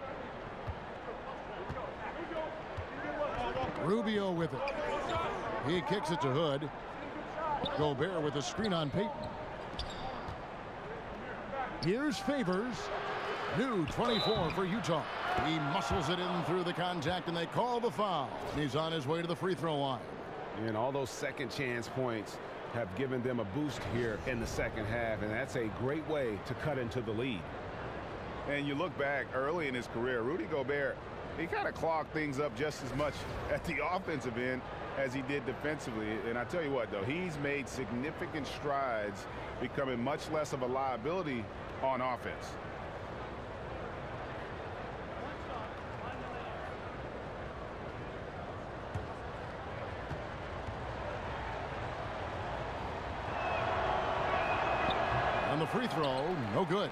Rubio with it. He kicks it to Hood. Gobert with a screen on Payton. Here's Favors. New 24 for Utah. He muscles it in through the contact, and they call the foul. He's on his way to the free throw line. And all those second chance points have given them a boost here in the second half, and that's a great way to cut into the lead. And you look back early in his career, Rudy Gobert, he kind of clogged things up just as much at the offensive end as he did defensively. And I tell you what, though, he's made significant strides, becoming much less of a liability on offense. On the free throw, no good.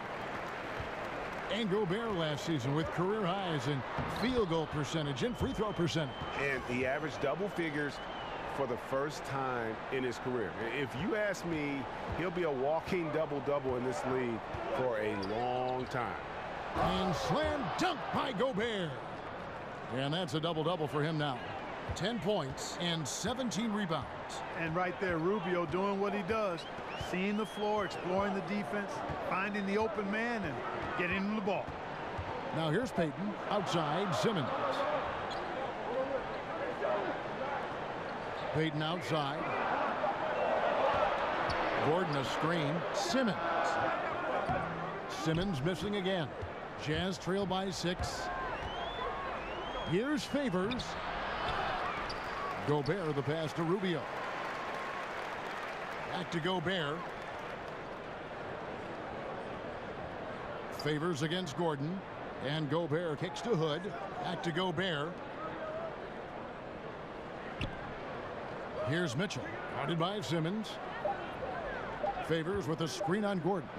And Gobert last season with career highs in field goal percentage and free throw percentage. And he averaged double figures for the first time in his career. If you ask me, he'll be a walking double-double in this league for a long time. And slam dunk by Gobert. And that's a double-double for him now. 10 points and 17 rebounds. And right there, Rubio doing what he does. Seeing the floor, exploring the defense, finding the open man, and getting him the ball. Now here's Payton. Outside, Simmons. Payton outside. Gordon a screen. Simmons. Simmons missing again. Jazz trail by 6. Here's Favors. Gobert the pass to Rubio. Back to Gobert. Favors against Gordon. And Gobert kicks to Hood. Back to Gobert. Here's Mitchell. Guarded by Simmons. Favors with a screen on Gordon.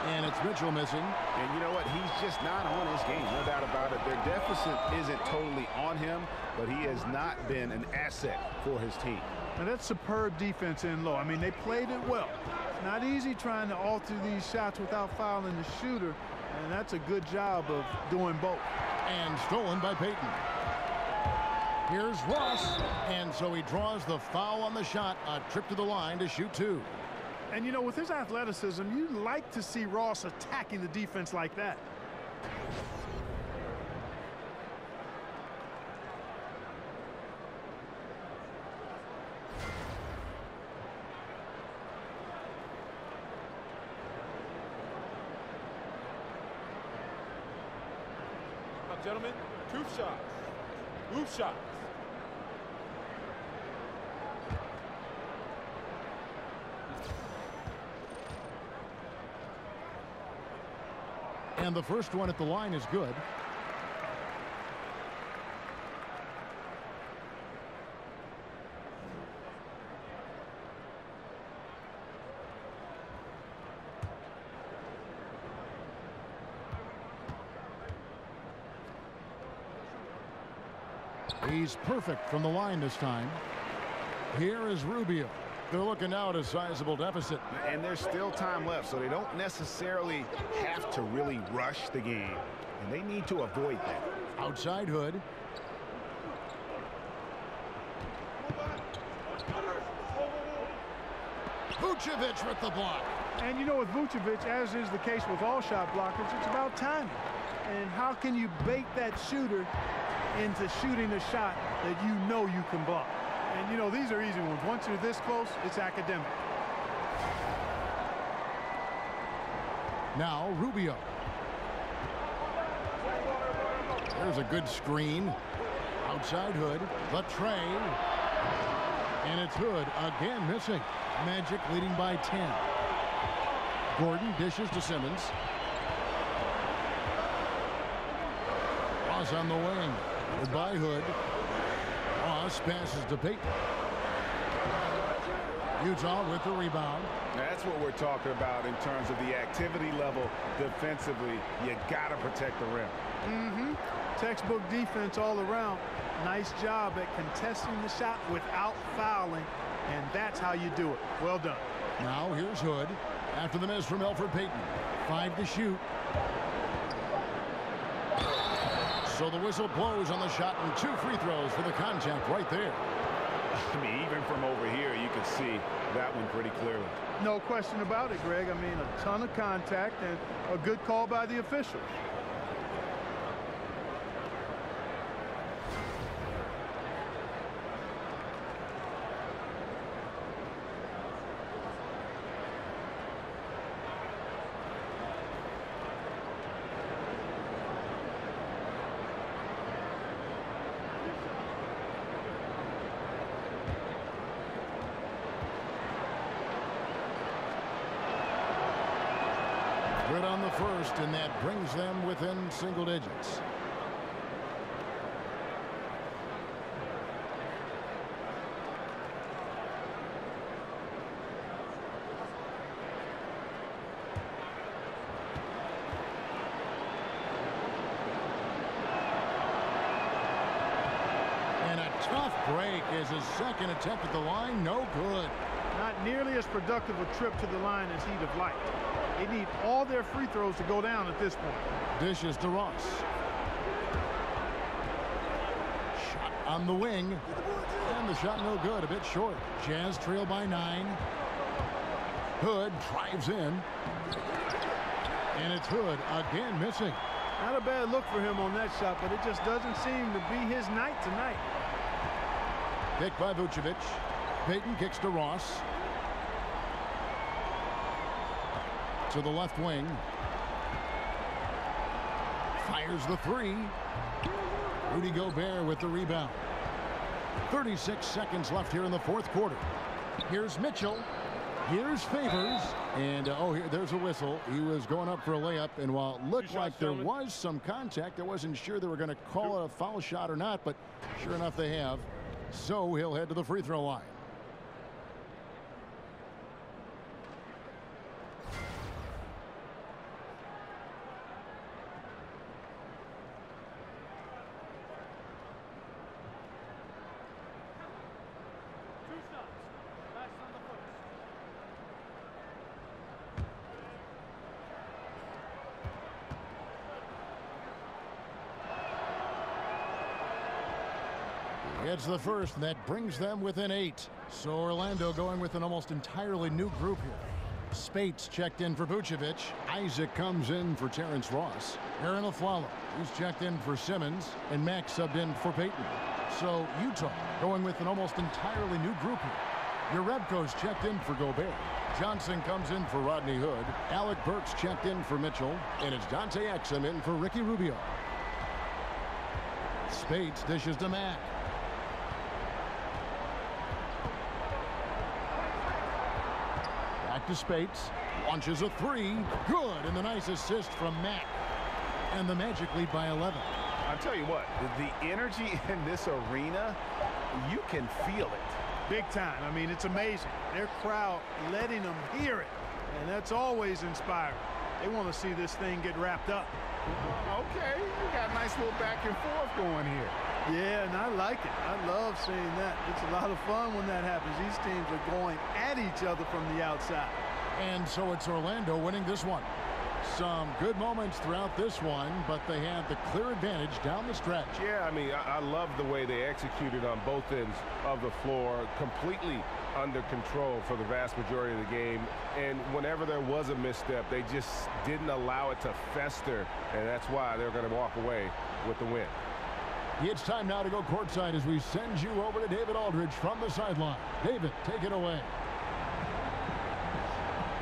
And it's Mitchell missing. And you know what? He's just not on his game. No doubt about it. Their deficit isn't totally on him, but he has not been an asset for his team. And that's superb defense in low. I mean, they played it well. It's not easy trying to alter these shots without fouling the shooter, and that's a good job of doing both. And stolen by Payton. Here's Ross, and so he draws the foul on the shot. A trip to the line to shoot 2. And, you know, with his athleticism, you like to see Ross attacking the defense like that. Gentlemen, 2 shots. Move shots. And the first one at the line is good. He's perfect from the line this time. Here is Rubio. They're looking now at a sizable deficit. And there's still time left, so they don't necessarily have to really rush the game. And they need to avoid that. Outside Hood. Vucevic with the block. And you know, with Vucevic, as is the case with all shot blockers, it's about timing. And how can you bait that shooter into shooting a shot that you know you can block? And, you know, these are easy ones. Once you're this close, it's academic. Now Rubio. There's a good screen. Outside Hood. The tray. And it's Hood again missing. Magic leading by 10. Gordon dishes to Simmons. Ross on the wing. By Hood. Ross passes to Payton. Utah with the rebound. That's what we're talking about in terms of the activity level defensively. You got to protect the rim. Textbook defense all around. Nice job at contesting the shot without fouling, and that's how you do it. Well done. Now here's Hood after the miss from Elfrid Payton. 5 to shoot. So the whistle blows on the shot and 2 free throws for the contact right there. I mean, even from over here, you can see that one pretty clearly. No question about it, Greg. I mean, a ton of contact and a good call by the officials. Good on the first, and that brings them within single digits. And a tough break is his second attempt at the line. No good. Not nearly as productive a trip to the line as he'd have liked. They need all their free throws to go down at this point. Dishes to Ross. Shot on the wing. And the shot no good. A bit short. Jazz trail by 9. Hood drives in. And it's Hood again missing. Not a bad look for him on that shot, but it just doesn't seem to be his night tonight. Pick by Vucevic. Payton kicks to Ross. To the left wing. Fires the 3. Rudy Gobert with the rebound. 36 seconds left here in the fourth quarter. Here's Mitchell. Here's Favors. And, there's a whistle. He was going up for a layup, and while it looked like there was some contact, I wasn't sure they were going to call it a foul shot or not, but sure enough they have. So he'll head to the free throw line. It's the first, and that brings them within 8. So Orlando going with an almost entirely new group here. Spates checked in for Vucevic. Isaac comes in for Terrence Ross. Aaron Aflalo, who's checked in for Simmons, and Max subbed in for Payton. So Utah going with an almost entirely new group here. Jerebko's checked in for Gobert. Johnson comes in for Rodney Hood. Alec Burks checked in for Mitchell, and it's Dante Exum in for Ricky Rubio. Spates dishes to Mack. To Spates, launches a 3, good, and the nice assist from Mack. And the Magic lead by 11. I'll tell you what, the energy in this arena, you can feel it. Big time. I mean, it's amazing. Their crowd letting them hear it, and that's always inspiring. They want to see this thing get wrapped up. Okay, you got a nice little back and forth going here. Yeah, and I like it. I love seeing that. It's a lot of fun when that happens. These teams are going at each other from the outside. And so it's Orlando winning this one. Some good moments throughout this one, but they had the clear advantage down the stretch. Yeah, I mean, I love the way they executed on both ends of the floor, completely under control for the vast majority of the game. And whenever there was a misstep, they just didn't allow it to fester, and that's why they're going to walk away with the win. It's time now to go courtside as we send you over to David Aldridge from the sideline. David, take it away.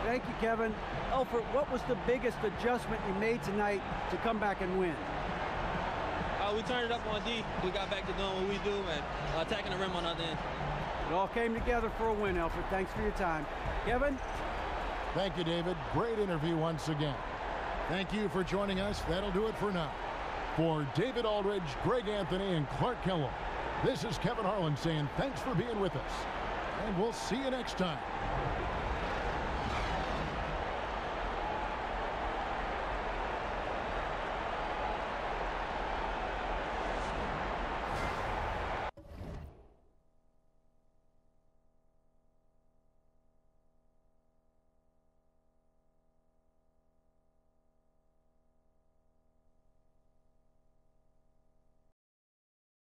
Thank you, Kevin. Elfrid, what was the biggest adjustment you made tonight to come back and win? We turned it up on D. We got back to doing what we do and attacking the rim on the other end. It all came together for a win, Alfred. Thanks for your time. Kevin? Thank you, David. Great interview once again. Thank you for joining us. That'll do it for now. For David Aldridge, Greg Anthony, and Clark Kellogg, this is Kevin Harlan saying thanks for being with us. And we'll see you next time.